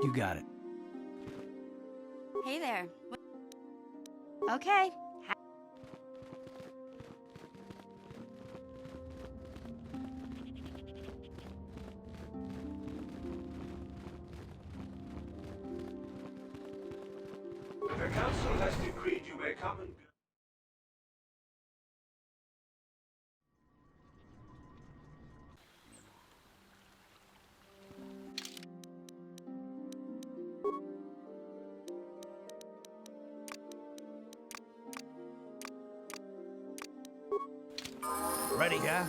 H: You got it.
A: Hey there. Okay.
P: The council has decreed you may come and...
I: Ready, yeah?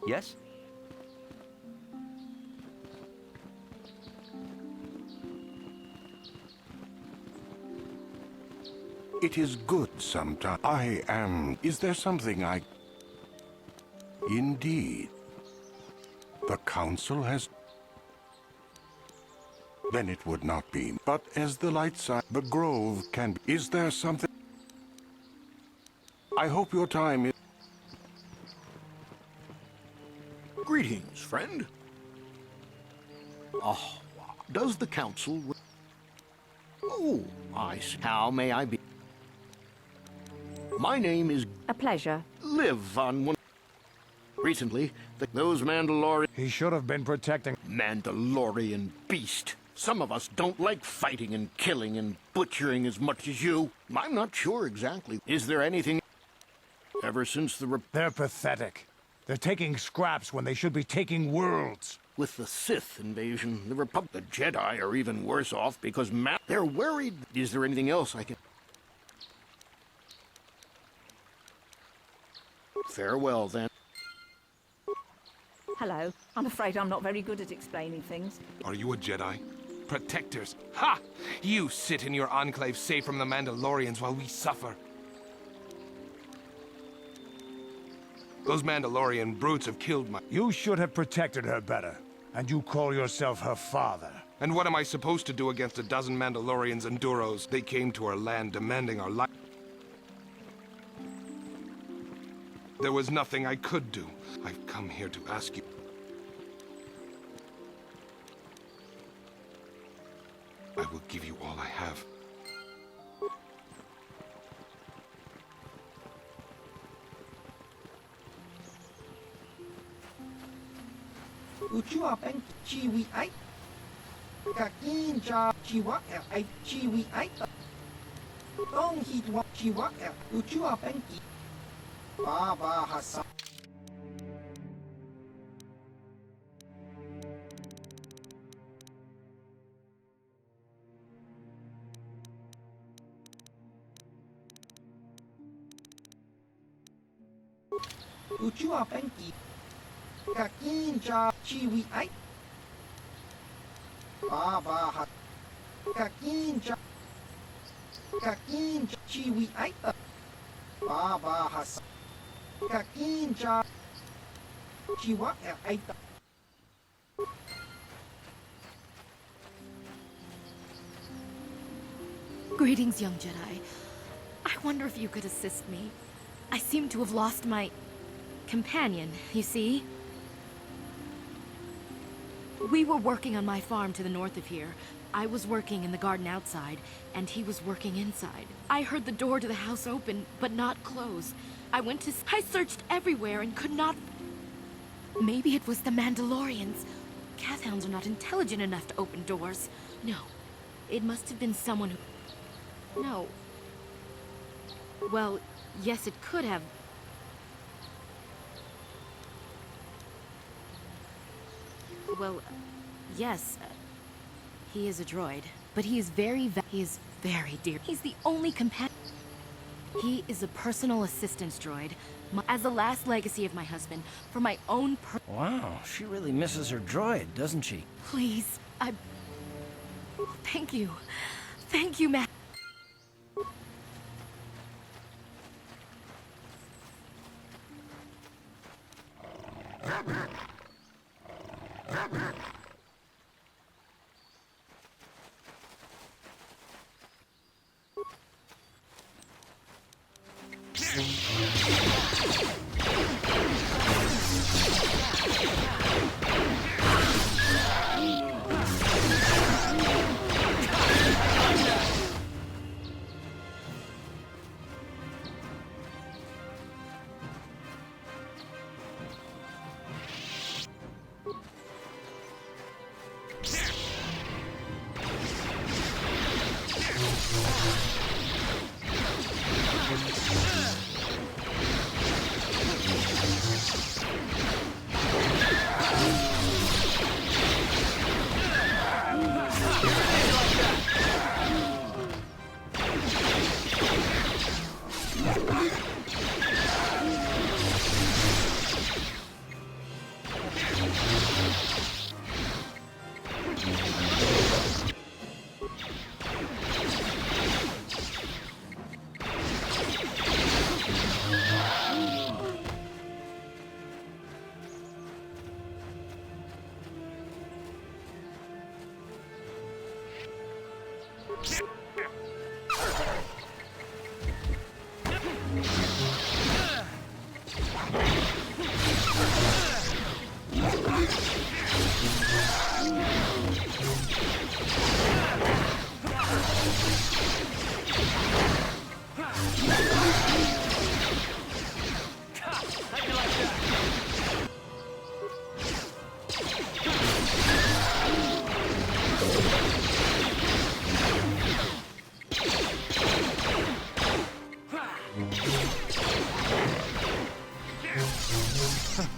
Q: Yes?
K: It is good sometimes. I am... Is there something I... Indeed. The council has... Then it would not be. But as the light side, the grove can be. Is there something? I hope your time is...
S: Greetings, friend. Oh, does the council... Oh, I see. How may I be? My name is...
G: A pleasure.
S: Live on one... Recently, those Mandalorian...
I: He should have been protecting...
S: Mandalorian beast. Some of us don't like fighting and killing and butchering as much as you. I'm not sure exactly. Is there anything... Ever since the...
I: They're pathetic. They're taking scraps when they should be taking worlds.
S: With the Sith invasion, the Jedi are even worse off because they're worried. Is there anything else I can... Farewell, then.
G: Hello. I'm afraid I'm not very good at explaining things.
T: Are you a Jedi? Protectors. Ha! You sit in your enclave safe from the Mandalorians while we suffer. Those Mandalorian brutes have killed my...
I: You should have protected her better. And you call yourself her father.
T: And what am I supposed to do against a dozen Mandalorians and Duros? They came to our land demanding our life. There was nothing I could do. I've come here to ask you. I will give you all I have.
U: Uchua pen chiwi ai. Kakin cha chiwa ai chiwi ai. Dong hitwa chiwa uchua pen ki. Baba Hassan. Uchua pen ki. Kakin cha chiwi ai. Baba Hassan. Kakin cha chiwi ai. Baba Hassan. Kakin cha chiwa ai.
V: Greetings, young Jedi. I wonder if you could assist me. I seem to have lost my companion, you see? We were working on my farm to the north of here. I was working in the garden outside, and he was working inside. I heard the door to the house open, but not close. I searched everywhere and could not... Maybe it was the Mandalorians. Kathhounds are not intelligent enough to open doors. No, it must have been someone who... No. Well, yes, it could have. Well, yes. He is a droid, but he is very dear. He's the only companion. He is a personal assistance droid. As the last legacy of my husband, for my own
W: Wow, she really misses her droid, doesn't she?
V: Please, Thank you. Thank you, Matt.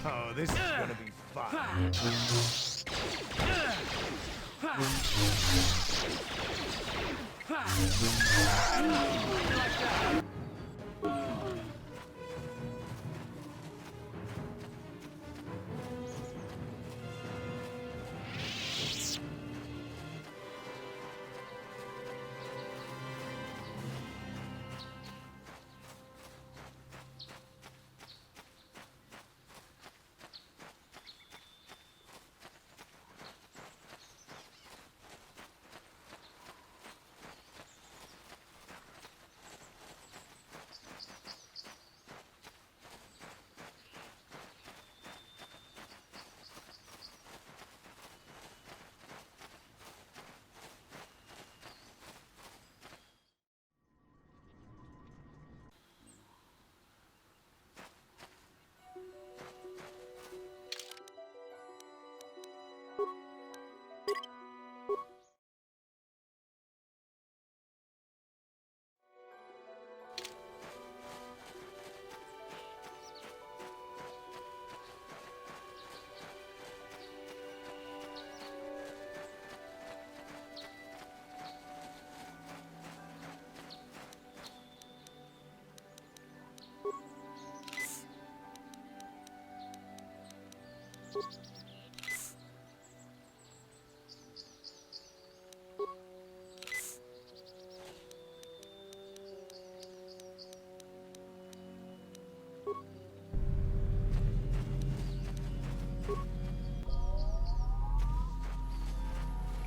I: Oh, this is gonna be fun.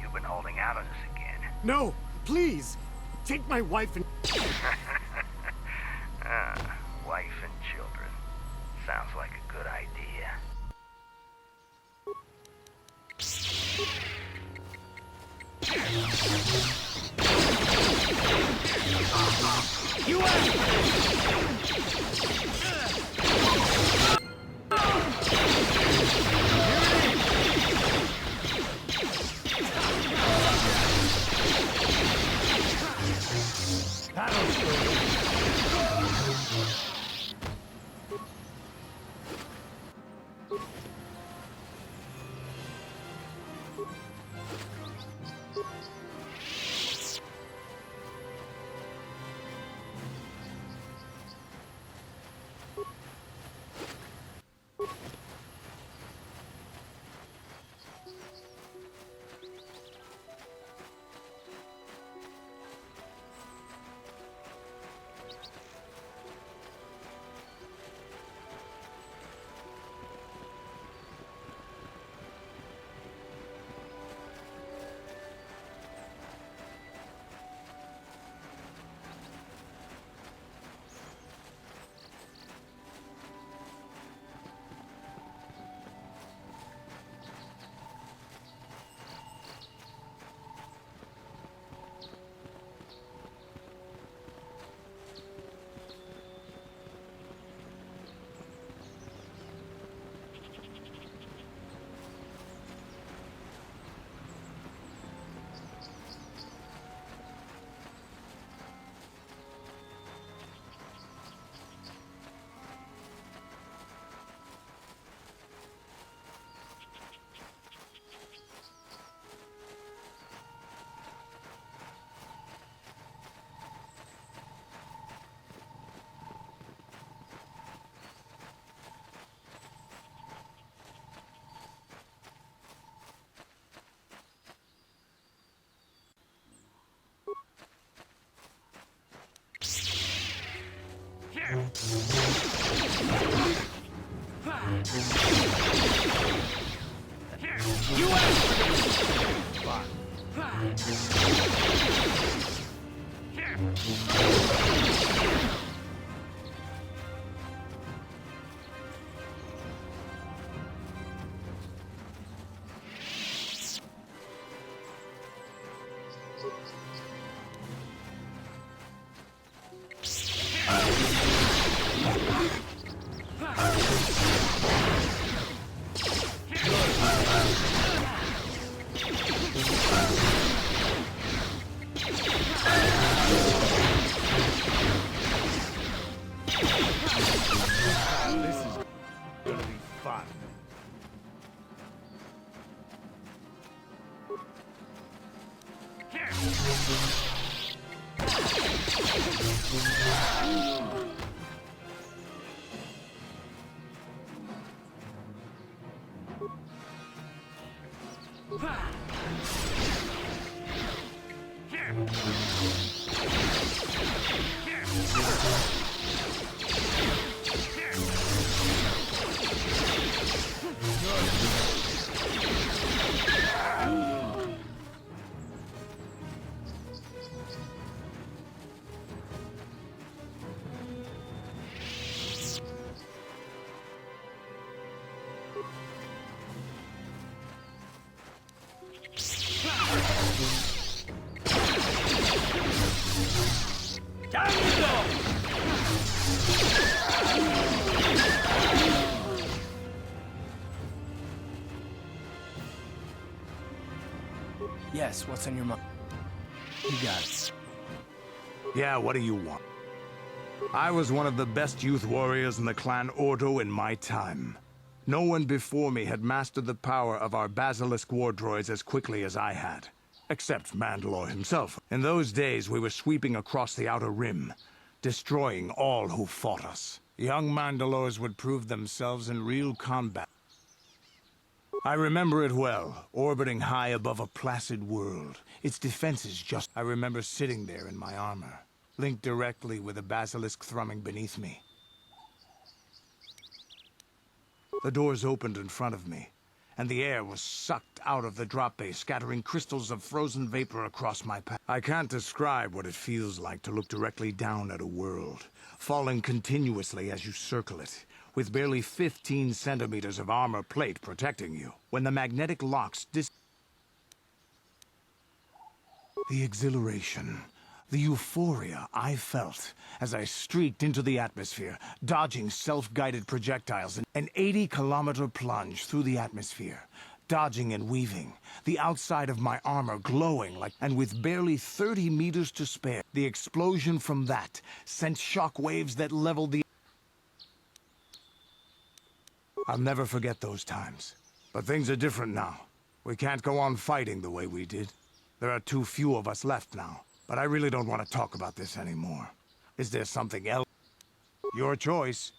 C: You've been holding out on us again.
D: No, please! Take my wife and...
C: Wife and children. Sounds like a good idea.
H: You Yes, what's on your mind? You got it.
I: Yeah, what do you want? I was one of the best youth warriors in the clan Ordo in my time. No one before me had mastered the power of our Basilisk war droids as quickly as I had. Except Mandalore himself. In those days, we were sweeping across the Outer Rim, destroying all who fought us. Young Mandalores would prove themselves in real combat. I remember it well, orbiting high above a placid world. Its defenses just... I remember sitting there in my armor, linked directly with a basilisk thrumming beneath me. The doors opened in front of me, and the air was sucked out of the drop bay, scattering crystals of frozen vapor across my path. I can't describe what it feels like to look directly down at a world, falling continuously as you circle it, with barely 15 centimeters of armor plate protecting you. When the magnetic locks The exhilaration, the euphoria I felt as I streaked into the atmosphere, dodging self-guided projectiles, an 80-kilometer plunge through the atmosphere, dodging and weaving, the outside of my armor glowing like... And with barely 30 meters to spare, the explosion from that sent shock waves that leveled the... I'll never forget those times. But things are different now. We can't go on fighting the way we did. There are too few of us left now. But I really don't want to talk about this anymore. Is there something else? Your choice.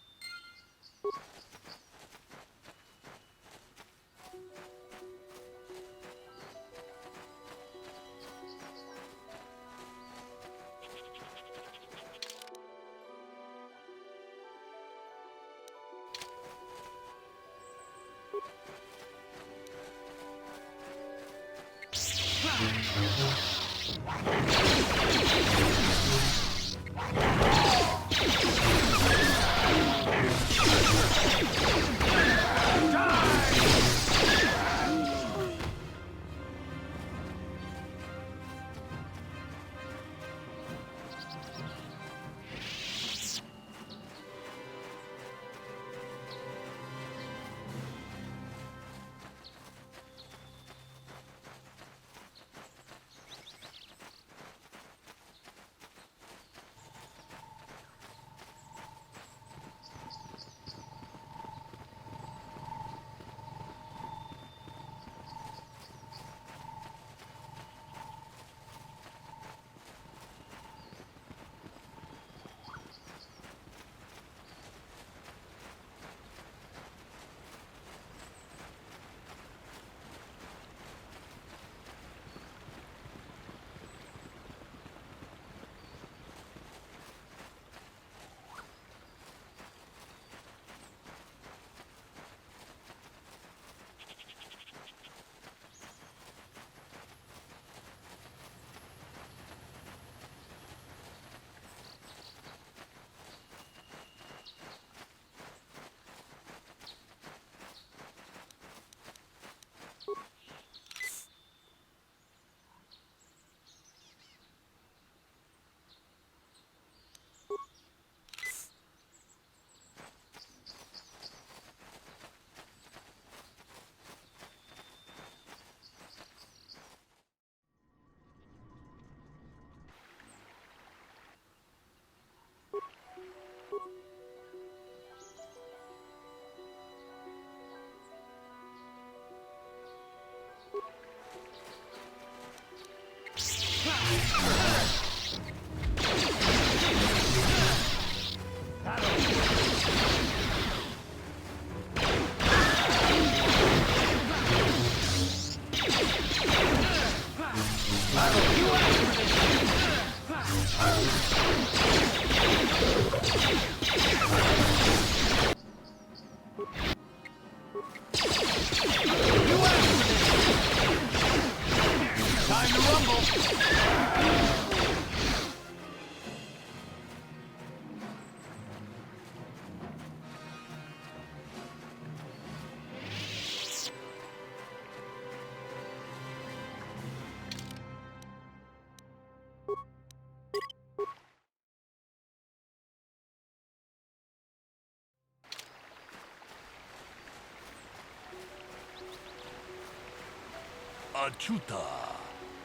E: Achuta,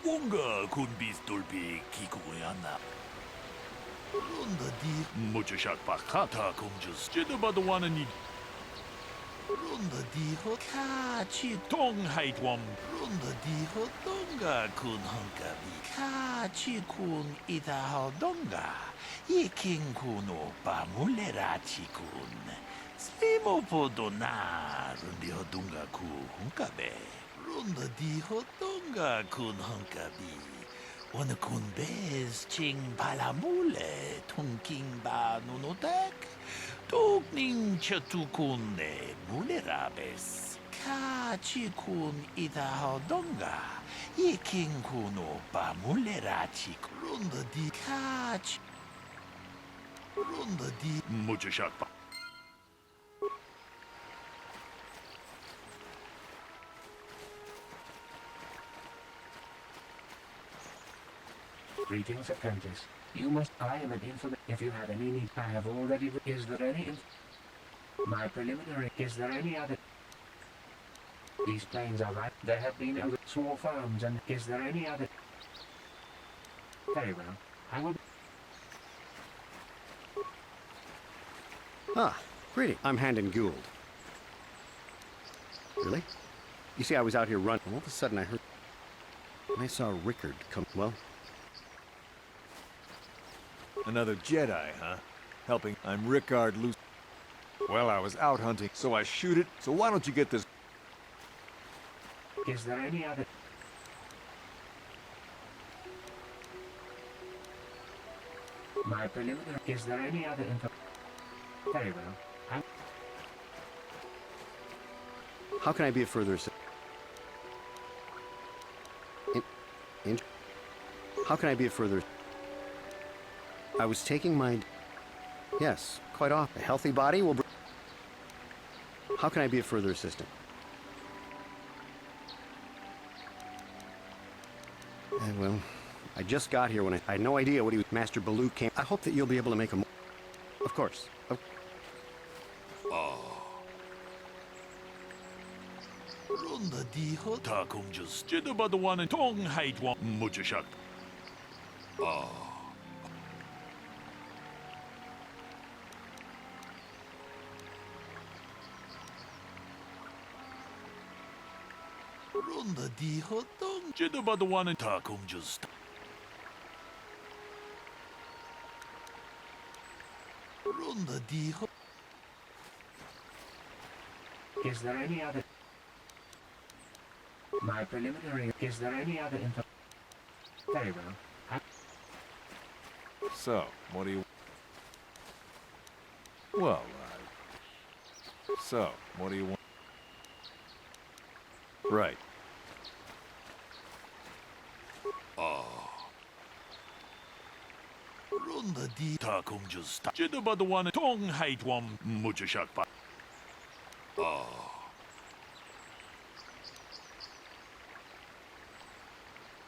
E: Wonga kun bistulpi kikuyanna. Runda di muchashak pakata kunjus jedabadwana ni. Runda di ho ka chi tong haitwam. Runda di ho donga kun honka bi ka chi kun ita ho donga. Ikin kun opa mulera chi kun. Slimo podona rundi hodunga ku hunkabe. Runda di hodunga kun hunkabi. Wana kun bez ching palamule tunking ba nunotek. Tukning chatukune mulerabes. Kachi kun ida hodunga. Iking kuno ba mulerachi. Runda di kachi. Runda di muchashakpa.
F: Greetings, apprentice. I am an informant. If you have any need, I have already. Is there any? My preliminary. Is there any other? These plains are right. There have been other small farms, and is there any other? Very well. I will.
L: Ah, greeting. I'm Handon Gould. Really? You see, I was out here running. All of a sudden, I heard. I saw Rickard come. Well.
M: Another Jedi, huh? Helping. I'm Rickard Luce. Well, I was out hunting, so I shoot it. So why don't you get this?
F: Is there any other? My preliminary. Is there any other info? Very well.
L: How can I be of further assistance? How can I be of further? I was taking my. Yes, quite often. A healthy body will. How can I be of further assistance? Well, I just got here when I had no idea what he was. Master Baloo came. I hope that you'll be able to make a. Of course.
E: Runda di hota kumjus. Jedabadawan tong haitwa muchashak. Runda di hotong jedabadawan takum just. Runda di hot.
F: Is there any other? My preliminary. Is there any other info? Very well.
M: So, what do you... Well, so, what do you want? Right.
E: Runda di takum just. Jedabadawan tong haitwam muchashakpa.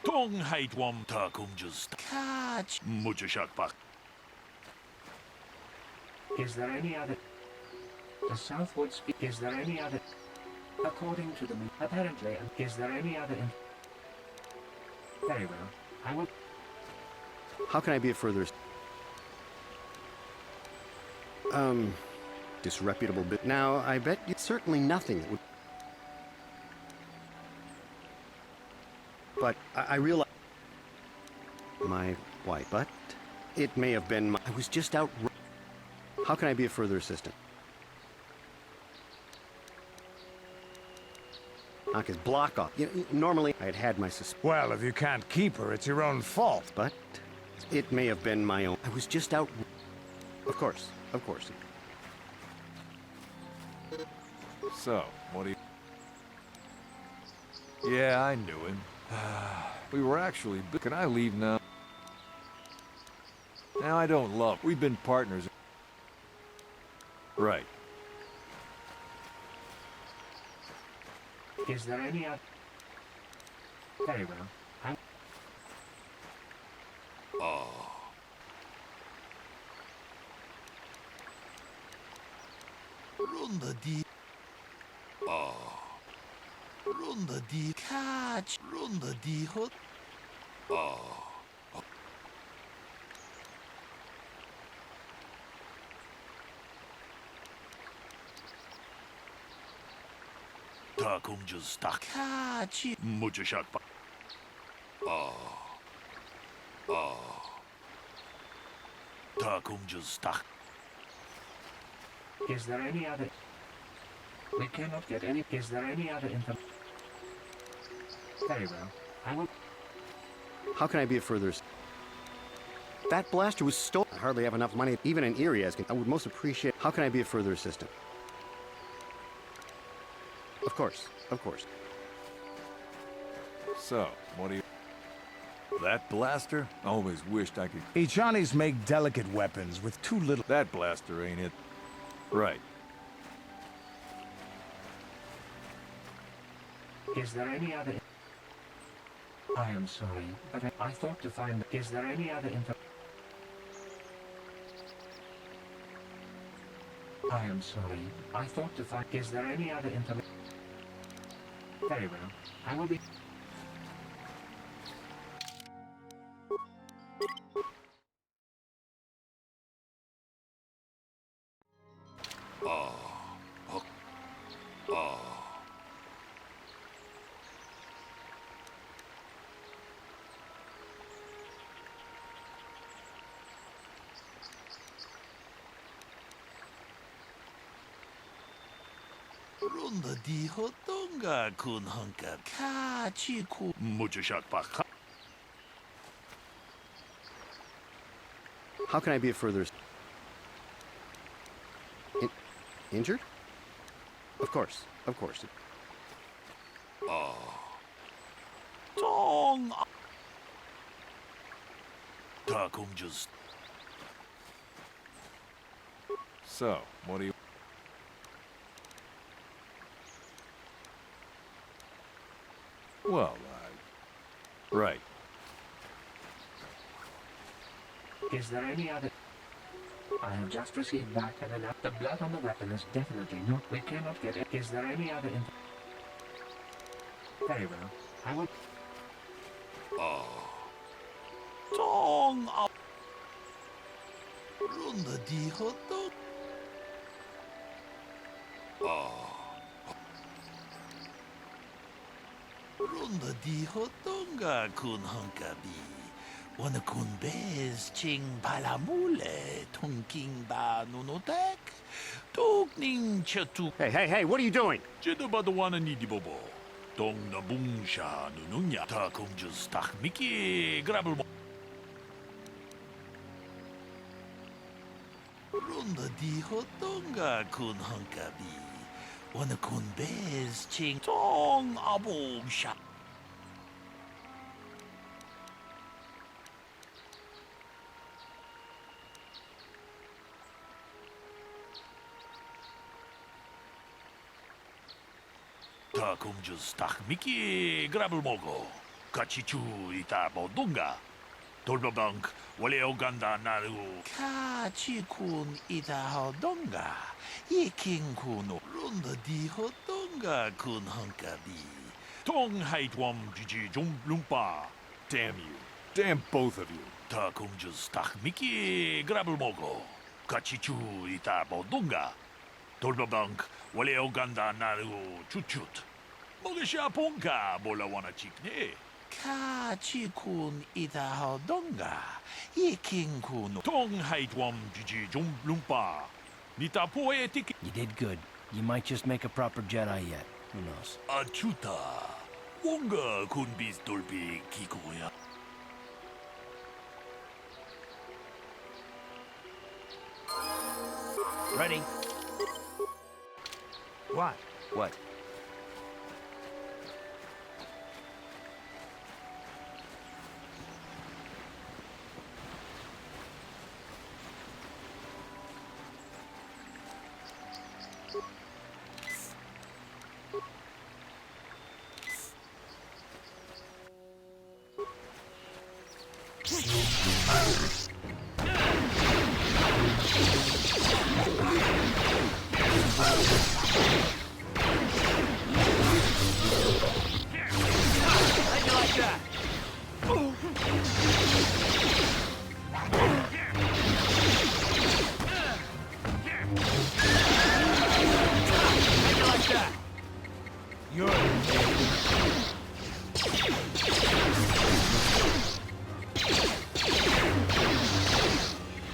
E: Tong haitwam takum just. Catch muchashakpa.
F: Is there any other? The southward speak. Is there any other? According to the apparently. Is there any other? Very well. I will.
L: How can I be of further? Disreputable bit. Now, I bet you certainly nothing that would. But I realize my wife. But it may have been my. I was just out. How can I be of further assistance? Because block off. You know, normally, I had my suspicion.
I: Well, if you can't keep her, it's your own fault.
L: But it may have been my own. I was just out. Of course, of course.
M: So, what do you... Yeah, I knew him. We were actually... Can I leave now? Now, I don't love... We've been partners. Right.
F: Is there any other? Very well.
E: Runda di. Runda di catch. Runda di hot. Takum just catch. Muchashakpa. Takum just
F: Is there any other... We cannot get any... Is there any other info... Very well. I will...
L: How can I be of further... That blaster was stolen. I hardly have enough money, even in Erie, I would most appreciate... How can I be of further assistance? Of course, of course.
M: So, what do you... That blaster? Always wished I could...
I: Echani's make delicate weapons with too little...
M: That blaster ain't it. Right.
F: Is there any other... I am sorry, but I thought to find... Is there any other info... I am sorry, I thought to find... Is there any other info... Very well, I will be...
E: Runda di hotonga kun hanka kachi ku mujushak baka.
L: How can I be of further... Injured? Of course, of course.
E: Tong. Ta just.
M: So, what do you... Well, right.
F: Is there any other... I have just received back an enough. The blood on the weapon is definitely not... We cannot get it. Is there any other... Very well. I will...
E: Tong. Runda di hotong. Runda di hotonga kun hankabi. Wana kun bez ching palamule tongking ba nunotek. Tokning chatu.
L: Hey, what are you doing?
E: Jeda ba the wana nidi bobo. Tong na bungsha nununya. Ta kunjus tak miki grabel mo. Runda di hotonga kun hankabi. Wana kun bez ching tong abong sha. Ta kunjus tak miki grabel mogo. Kachichu ita bodunga. Tolbabank wale oganda naru. Kachikun ita hodonga. Iking kuno runda di hodonga kun hankabi. Tong haitwam jiji jum lumpa. Damn you.
M: Damn both of you.
E: Ta kunjus tak miki grabel mogo. Kachichu ita bodunga. Tolbabank wale oganda naru chuchut. Mogesha ponka bola wana chikne. Kachikun ita hodonga. Iking kuno. Tong haitwam jiji jum lumpa. Nita poetic.
W: You did good. You might just make a proper Jedi yet. Who knows?
E: Achuta. Wonga kun bis dolpi kikoya.
W: Ready?
I: What?
W: What?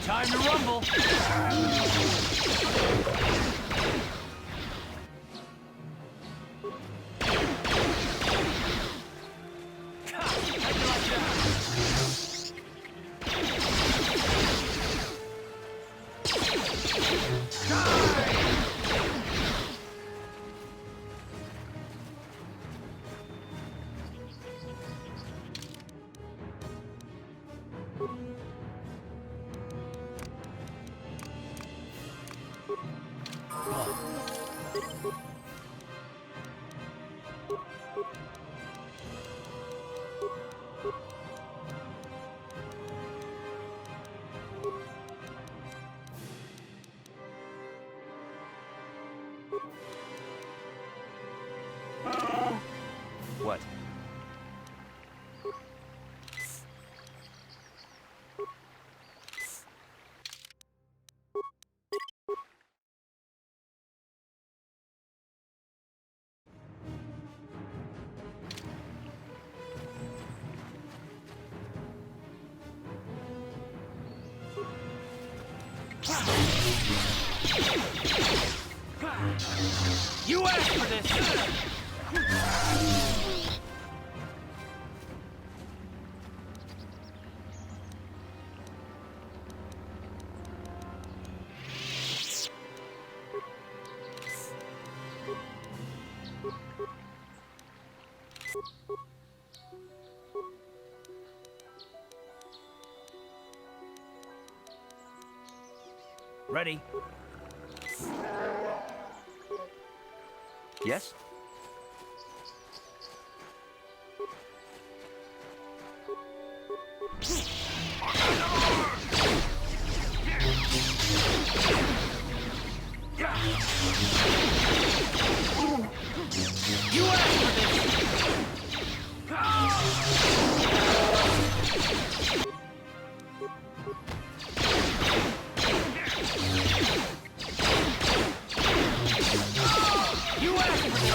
W: Time to rumble. What?
H: You asked for this! Ready?
W: Yes?
H: You asked for this! You asked for this!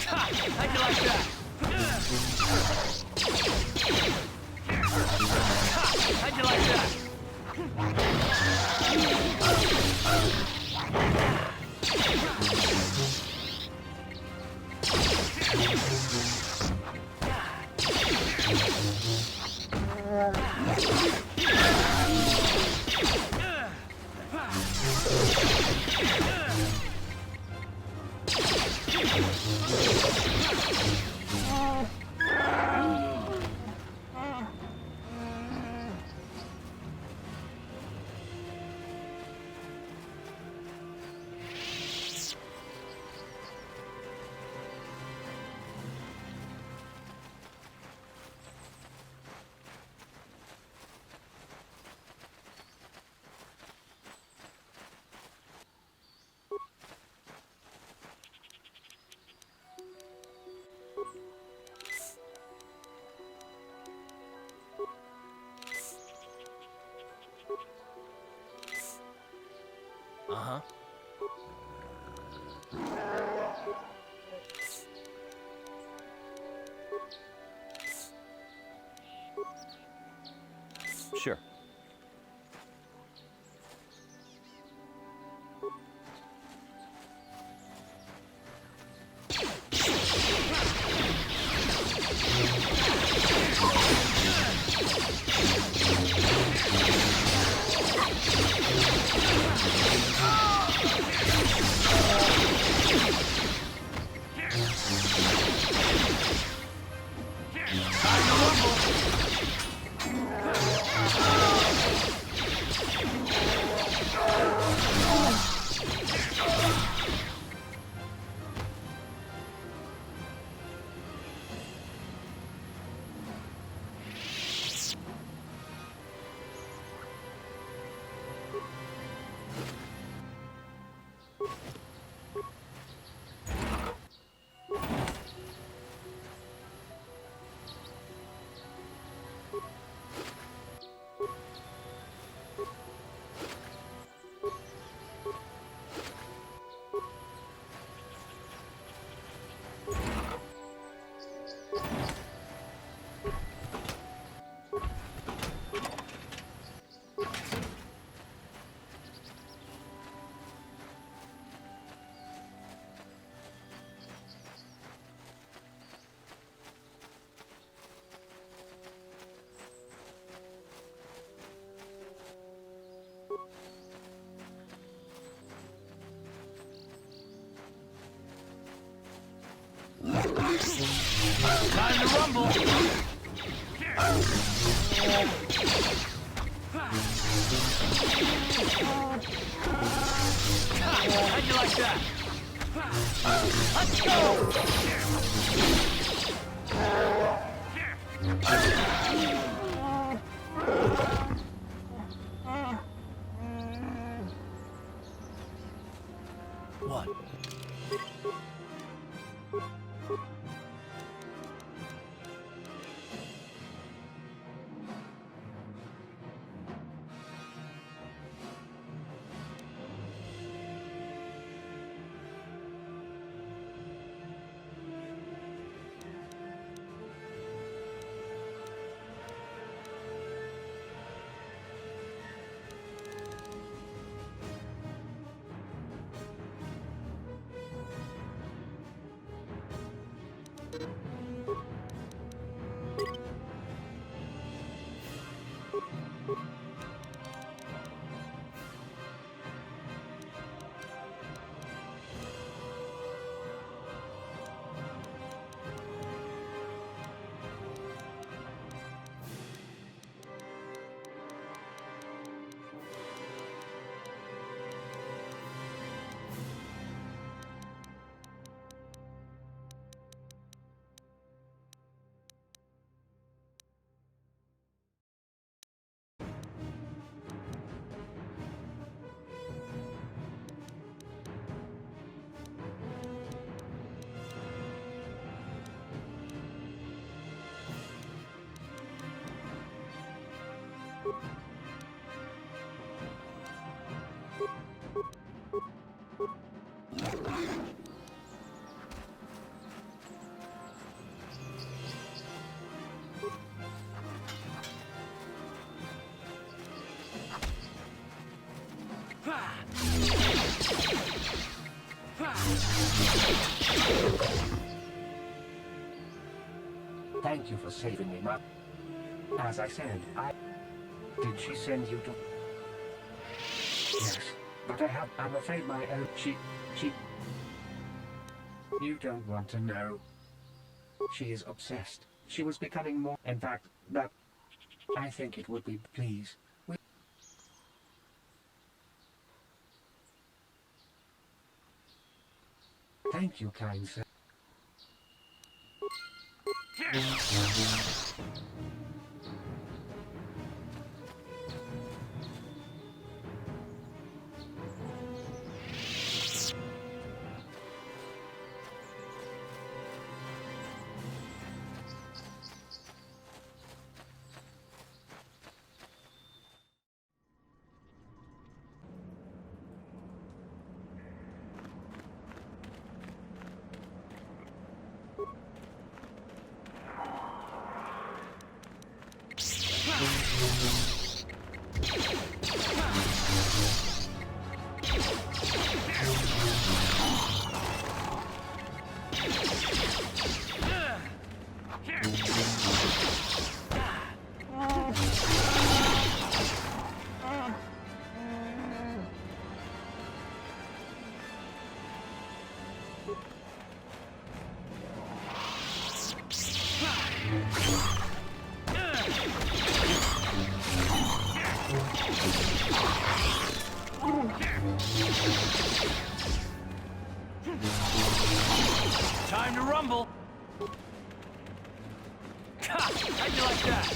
H: How'd you like that? How'd you like that?
M: Sure.
H: Time to rumble! How'd you like that? Let's go! What?
F: Thank you for saving me, Mom. As I said, Did she send you to... Yes, but I'm afraid my own... She... You don't want to know. She is obsessed. She was becoming more... In fact, that... I think it would be... Please. Thank you, kind sir.
H: Time to rumble. Ha! How'd you like that?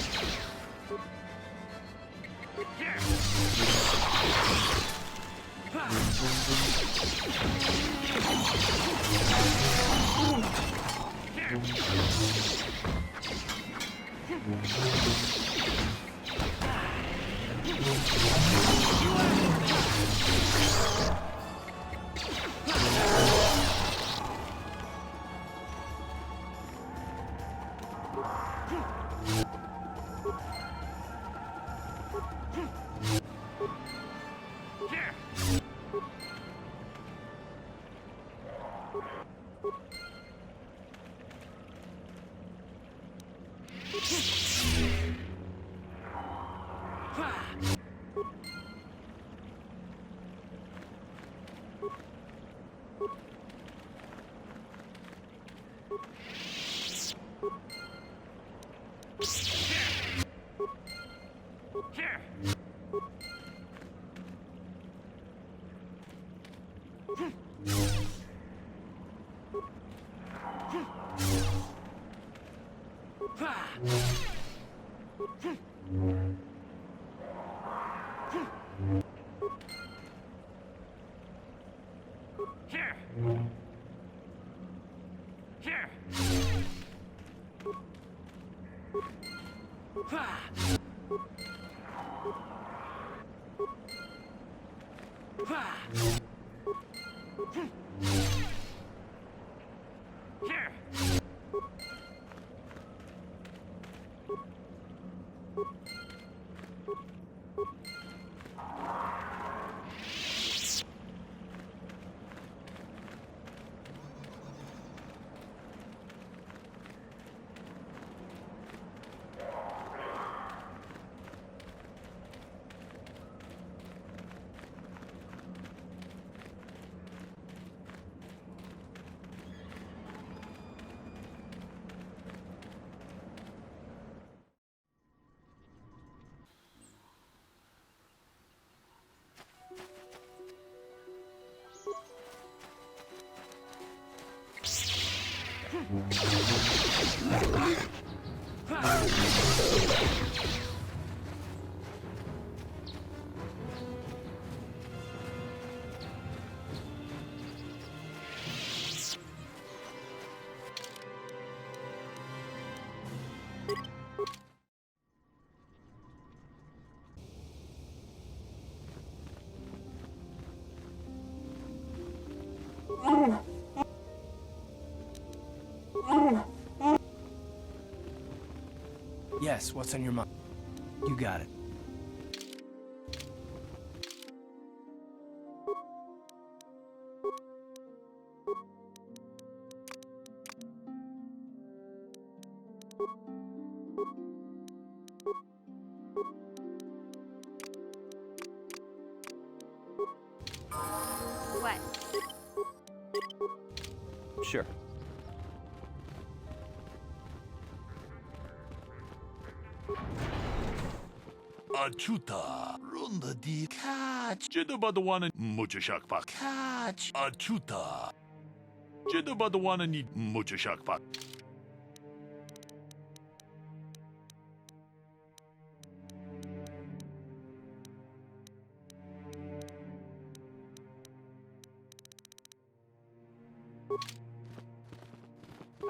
H: Yes, what's on your mind? You got it.
A: What?
W: Sure.
E: Achuta, runda di catch. Jidabadawana muchashakpak. Catch. Achuta. Jidabadawana ni muchashakpak.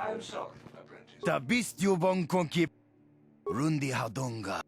O: I am sorry, apprentice.
Q: Tabist yubong konki. Rundi hadonga.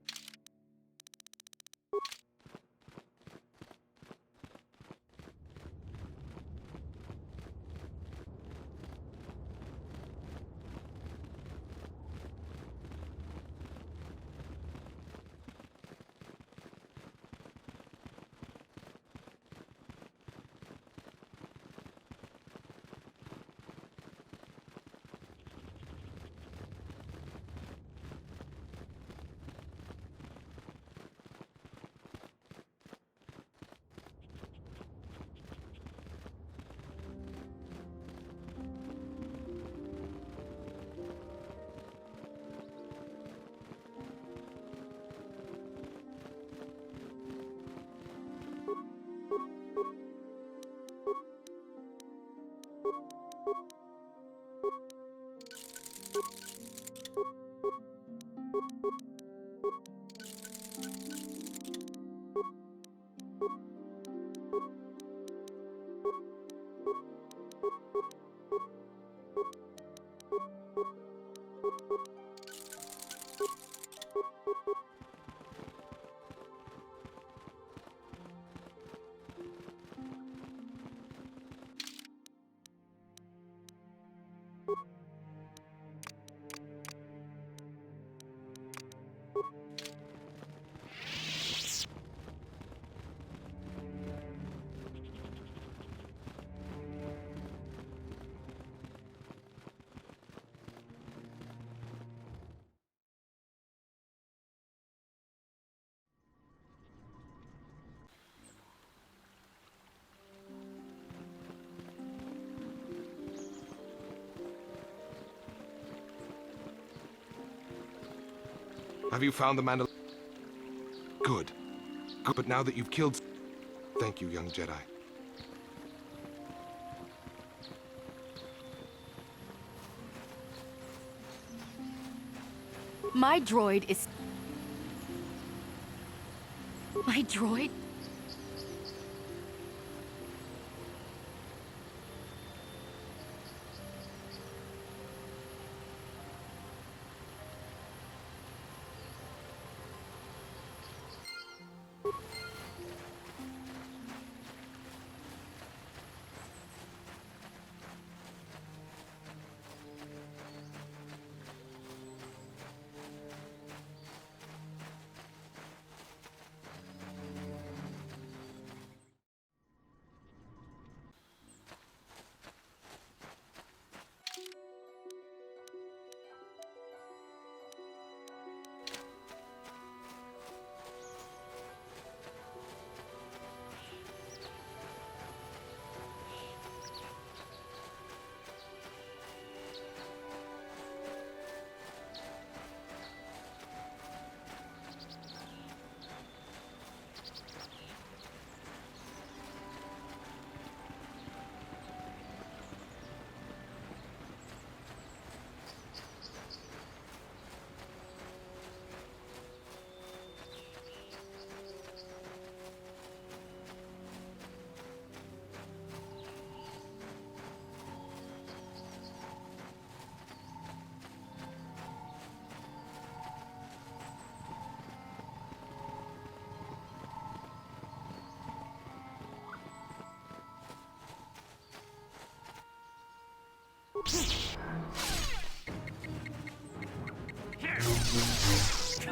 T: Have you found the Mandal... Good. Good, but now that you've killed... Thank you, young Jedi.
V: My droid is... My droid?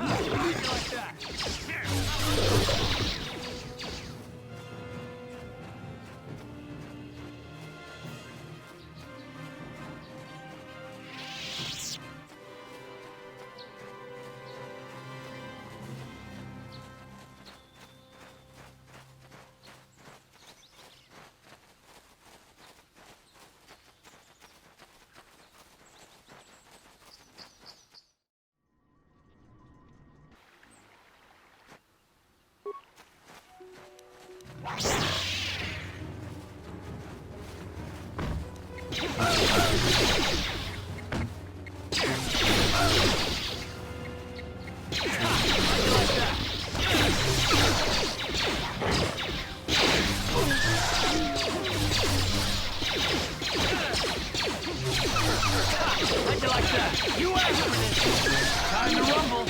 H: How'd you like that? You asked for this. Time to rumble.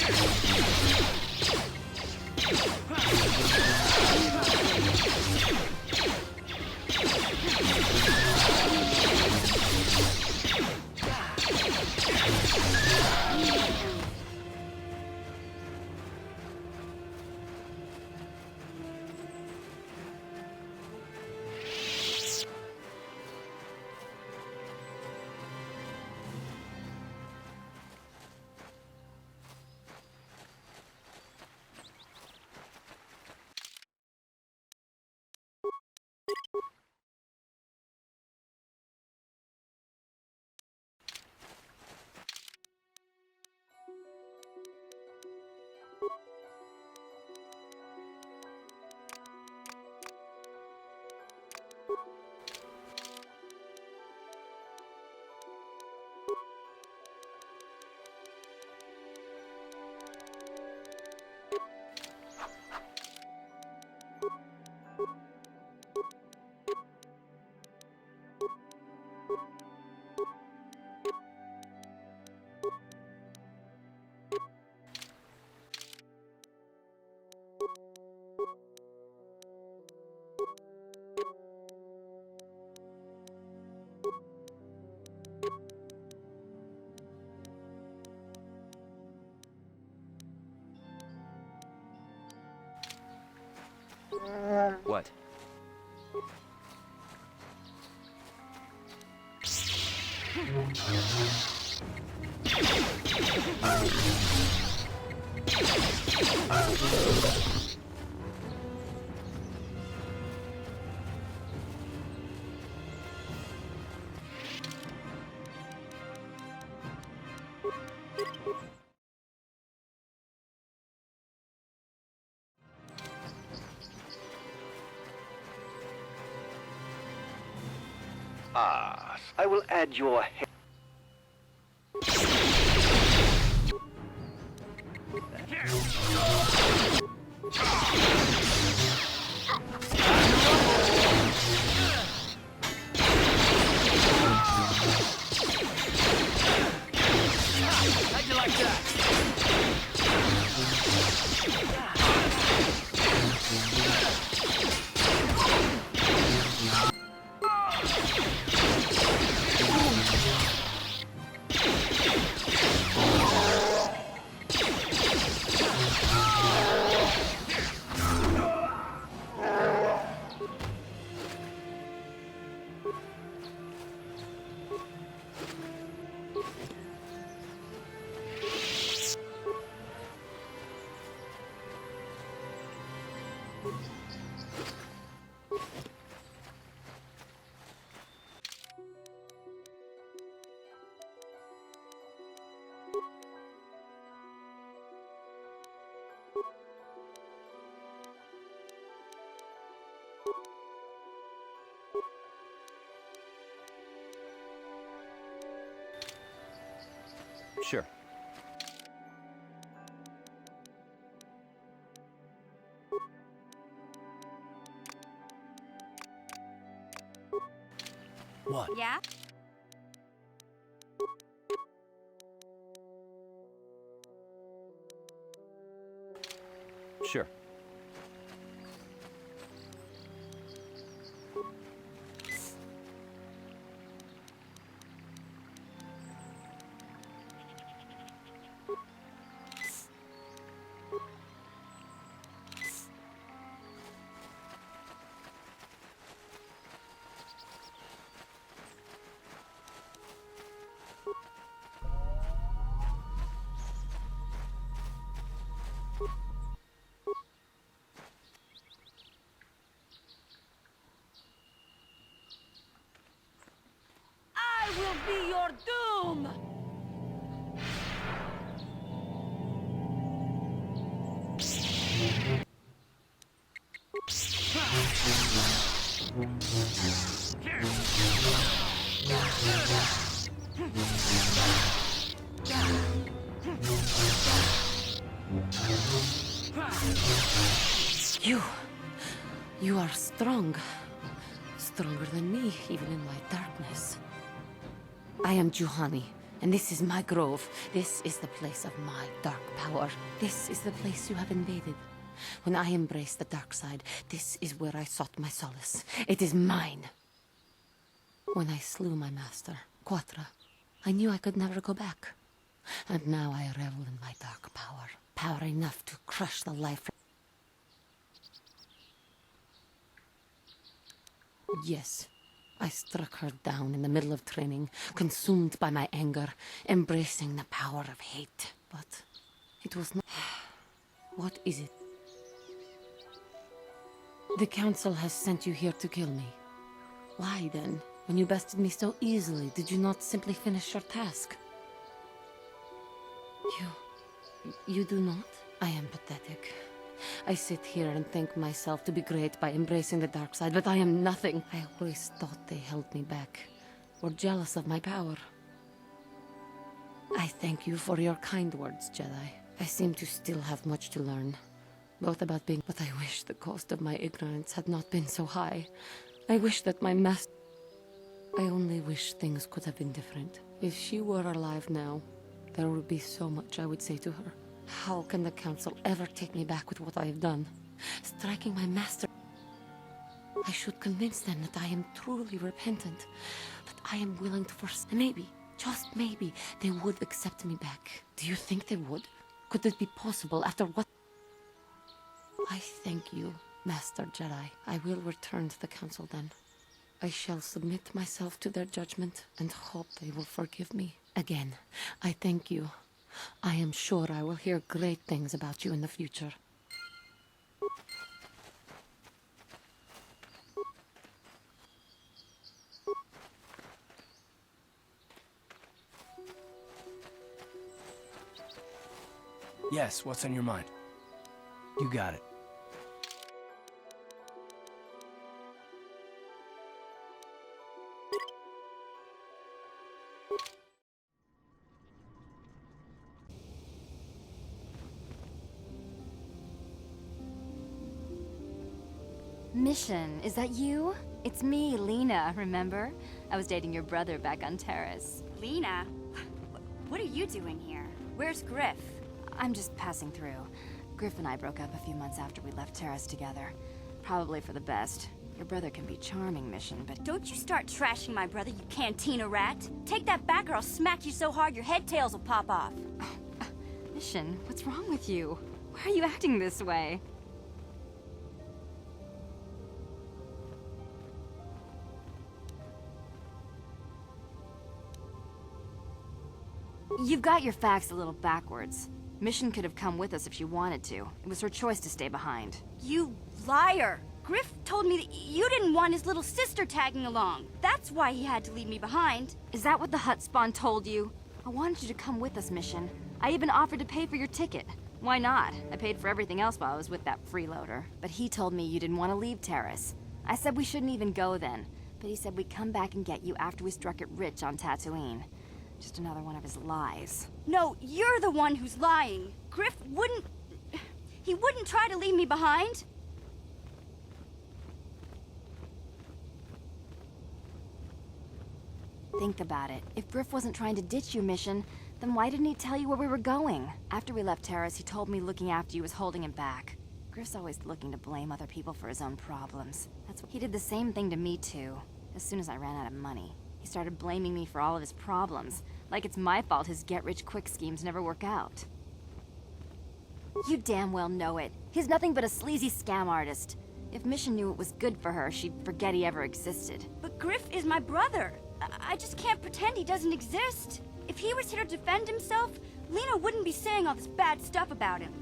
J: What?
O: Ah, I will add your hair.
H: How'd you like that?
J: Sure.
H: What?
A: Yeah?
J: Sure.
N: I will be your doom!
V: You are strong. Stronger than me, even in my darkness. I am Juhani, and this is my grove. This is the place of my dark power. This is the place you have invaded. When I embraced the dark side, this is where I sought my solace. It is mine. When I slew my master, Quatra, I knew I could never go back. And now I revel in my dark power. Power enough to crush the life. Yes, I struck her down in the middle of training, consumed by my anger, embracing the power of hate. But it was not... What is it? The Council has sent you here to kill me. Why, then? When you bested me so easily, did you not simply finish your task? You do not? I am pathetic. I sit here and think myself to be great by embracing the dark side, but I am nothing. I always thought they held me back, or jealous of my power. I thank you for your kind words, Jedi. I seem to still have much to learn, both about being... But I wish the cost of my ignorance had not been so high. I wish that my master... I only wish things could have been different. If she were alive now, there would be so much I would say to her. How can the Council ever take me back with what I have done? Striking my master... I should convince them that I am truly repentant, that I am willing to maybe, just maybe, they would accept me back. Do you think they would? Could it be possible after what... I thank you,
B: Master Jedi, I will return to the Council then. I shall submit myself to their judgment and hope they will forgive me. Again, I thank you. I am sure I will hear great things about you in the future.
H: Yes, what's on your mind? You got it.
J: Mission, is that you? It's me, Lena, remember? I was dating your brother back on Terrace.
A: Lena? What are you doing here? Where's Griff?
J: I'm just passing through. Griff and I broke up a few months after we left Terrace together. Probably for the best. Your brother can be charming, Mission, but...
A: Don't you start trashing my brother, you cantina rat! Take that back or I'll smack you so hard your head tails will pop off!
J: Mission, what's wrong with you? Why are you acting this way? You've got your facts a little backwards. Mission could have come with us if she wanted to. It was her choice to stay behind.
A: You liar! Griff told me that you didn't want his little sister tagging along. That's why he had to leave me behind.
J: Is that what the Hutt spawn told you? I wanted you to come with us, Mission. I even offered to pay for your ticket. Why not? I paid for everything else while I was with that freeloader. But he told me you didn't want to leave Terrace. I said we shouldn't even go then. But he said we'd come back and get you after we struck it rich on Tatooine. Just another one of his lies.
A: No, you're the one who's lying. Griff wouldn't... He wouldn't try to leave me behind.
J: Think about it. If Griff wasn't trying to ditch you, Mission, then why didn't he tell you where we were going? After we left Terrace, he told me looking after you was holding him back. Griff's always looking to blame other people for his own problems. That's what he did the same thing to me, too. As soon as I ran out of money. He started blaming me for all of his problems, like it's my fault his get-rich-quick schemes never work out. You damn well know it. He's nothing but a sleazy scam artist. If Mission knew it was good for her, she'd forget he ever existed.
A: But Griff is my brother. I just can't pretend he doesn't exist. If he was here to defend himself, Lena wouldn't be saying all this bad stuff about him.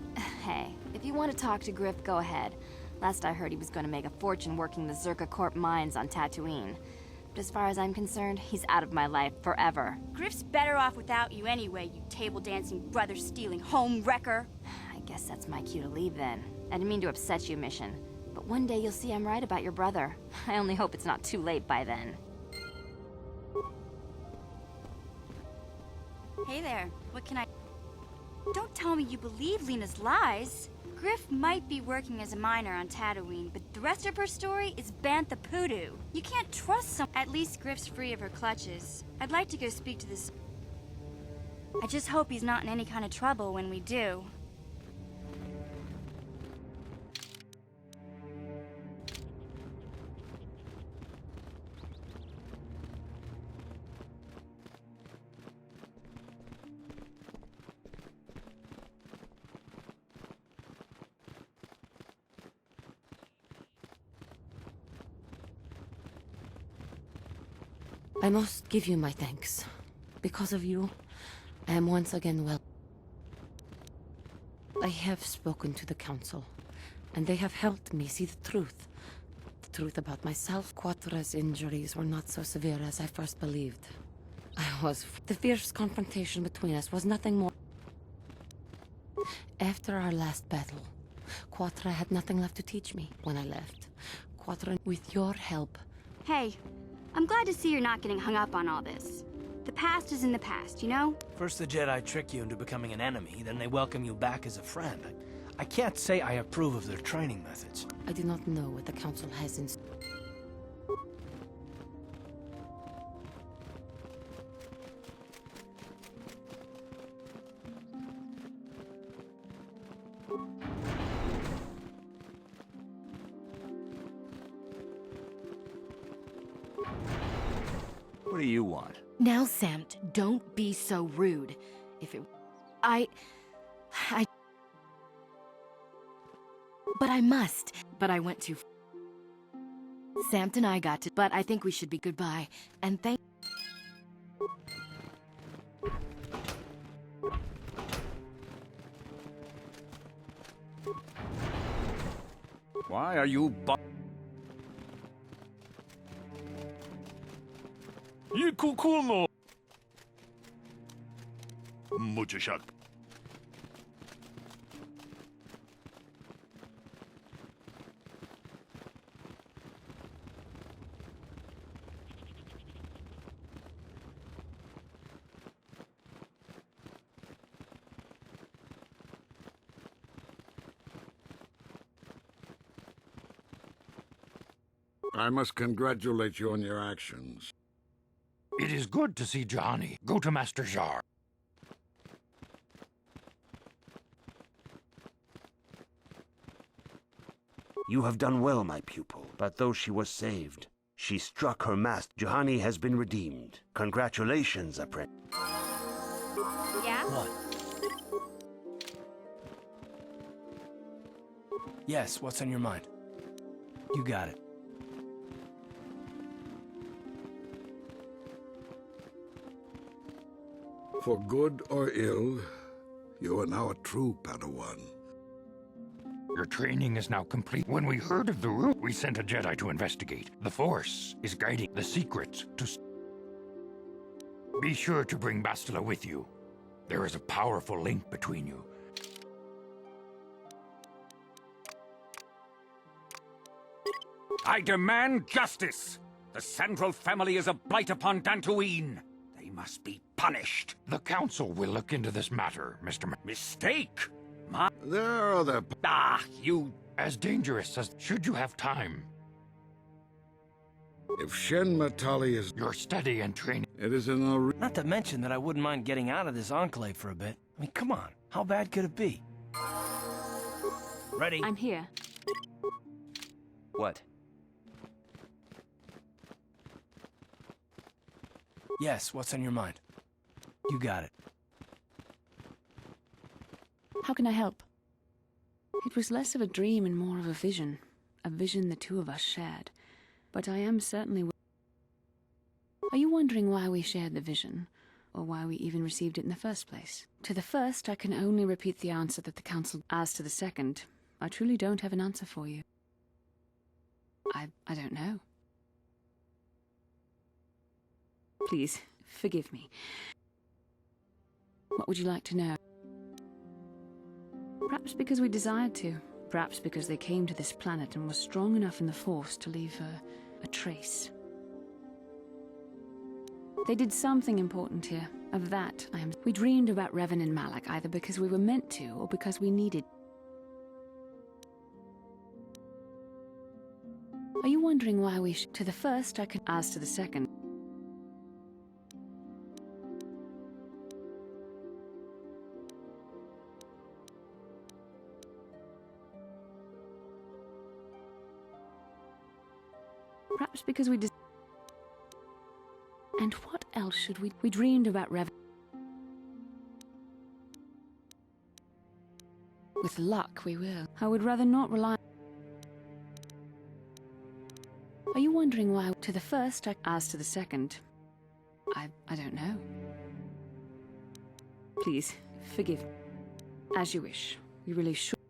J: Hey, if you want to talk to Griff, go ahead. Last I heard, he was going to make a fortune working the Zerka Corp mines on Tatooine. But as far as I'm concerned, he's out of my life forever.
A: Griff's better off without you anyway, you table-dancing, brother-stealing home wrecker.
J: I guess that's my cue to leave then. I didn't mean to upset you, Mission. But one day you'll see I'm right about your brother. I only hope it's not too late by then.
A: Hey there, what can I... Don't tell me you believe Lena's lies. Griff might be working as a miner on Tatooine, but the rest of her story is Bantha Poodoo. You can't trust some... At least Griff's free of her clutches. I'd like to go speak to this... I just hope he's not in any kind of trouble when we do.
B: I must give you my thanks. Because of you, I am once again well. I have spoken to the Council, and they have helped me see the truth. The truth about myself. Quatra's injuries were not so severe as I first believed. The fierce confrontation between us was nothing more. After our last battle, Quatra had nothing left to teach me when I left. Quatra, with your help...
A: Hey, I'm glad to see you're not getting hung up on all this. The past is in the past, you know?
H: First the Jedi trick you into becoming an enemy, then they welcome you back as a friend. I can't say I approve of their training methods.
B: I do not know what the Council has in...
M: What do you want?
V: Now, Samt, don't be so rude. If it... I... But I must. But I went too. Samt and I got to. But I think we should be goodbye. And thank.
K: Why are you
E: Yikukuno. Muchashak.
P: I must congratulate you on your actions.
R: It is good to see Johnny. Go to Master Jar.
O: You have done well, my pupil, but though she was saved, she struck her master. Juhani has been redeemed. Congratulations, apprentice.
A: Yeah?
H: What? Yes, what's on your mind? You got it.
P: For good or ill, you are now a true Padawan.
R: Your training is now complete. When we heard of the route, we sent a Jedi to investigate. The Force is guiding the secrets to... Be sure to bring Bastila with you. There is a powerful link between you.
K: I demand justice! The Central family is a blight upon Dantooine. They must be punished.
R: The Council will look into this matter, Mr.
K: Mistake?
P: There are other...
K: you...
R: As dangerous as... Should you have time.
P: If Shen Matali is...
R: Your study and training...
P: It is in a...
H: Not to mention that I wouldn't mind getting out of this enclave for a bit. I mean, come on. How bad could it be? Ready?
J: I'm here.
W: What?
H: Yes, what's on your mind? You got it.
B: How can I help? It was less of a dream and more of a vision the two of us shared. But I am certainly... Are you wondering why we shared the vision? Or why we even received it in the first place? To the first, I can only repeat the answer that the Council... As to the second, I truly don't have an answer for you. I don't know. Please, forgive me. What would you like to know? Perhaps because we desired to. Perhaps because they came to this planet and were strong enough in the Force to leave a trace. They did something important here. Of that, We dreamed about Revan and Malak either because we were meant to or because we needed. Are you wondering why we To the first, I can... As to the second... Perhaps because we And what else should we... We dreamed about Revan. With luck, we will. I would rather not rely... Are you wondering why... To the first, As to the second... I don't know. Please, forgive me. As you wish. We really should...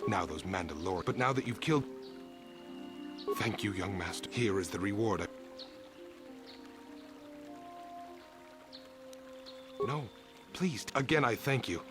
T: Now those Mandalorians. But now that you've killed... Thank you, young master. Here is the reward. No, please. Again, I thank you.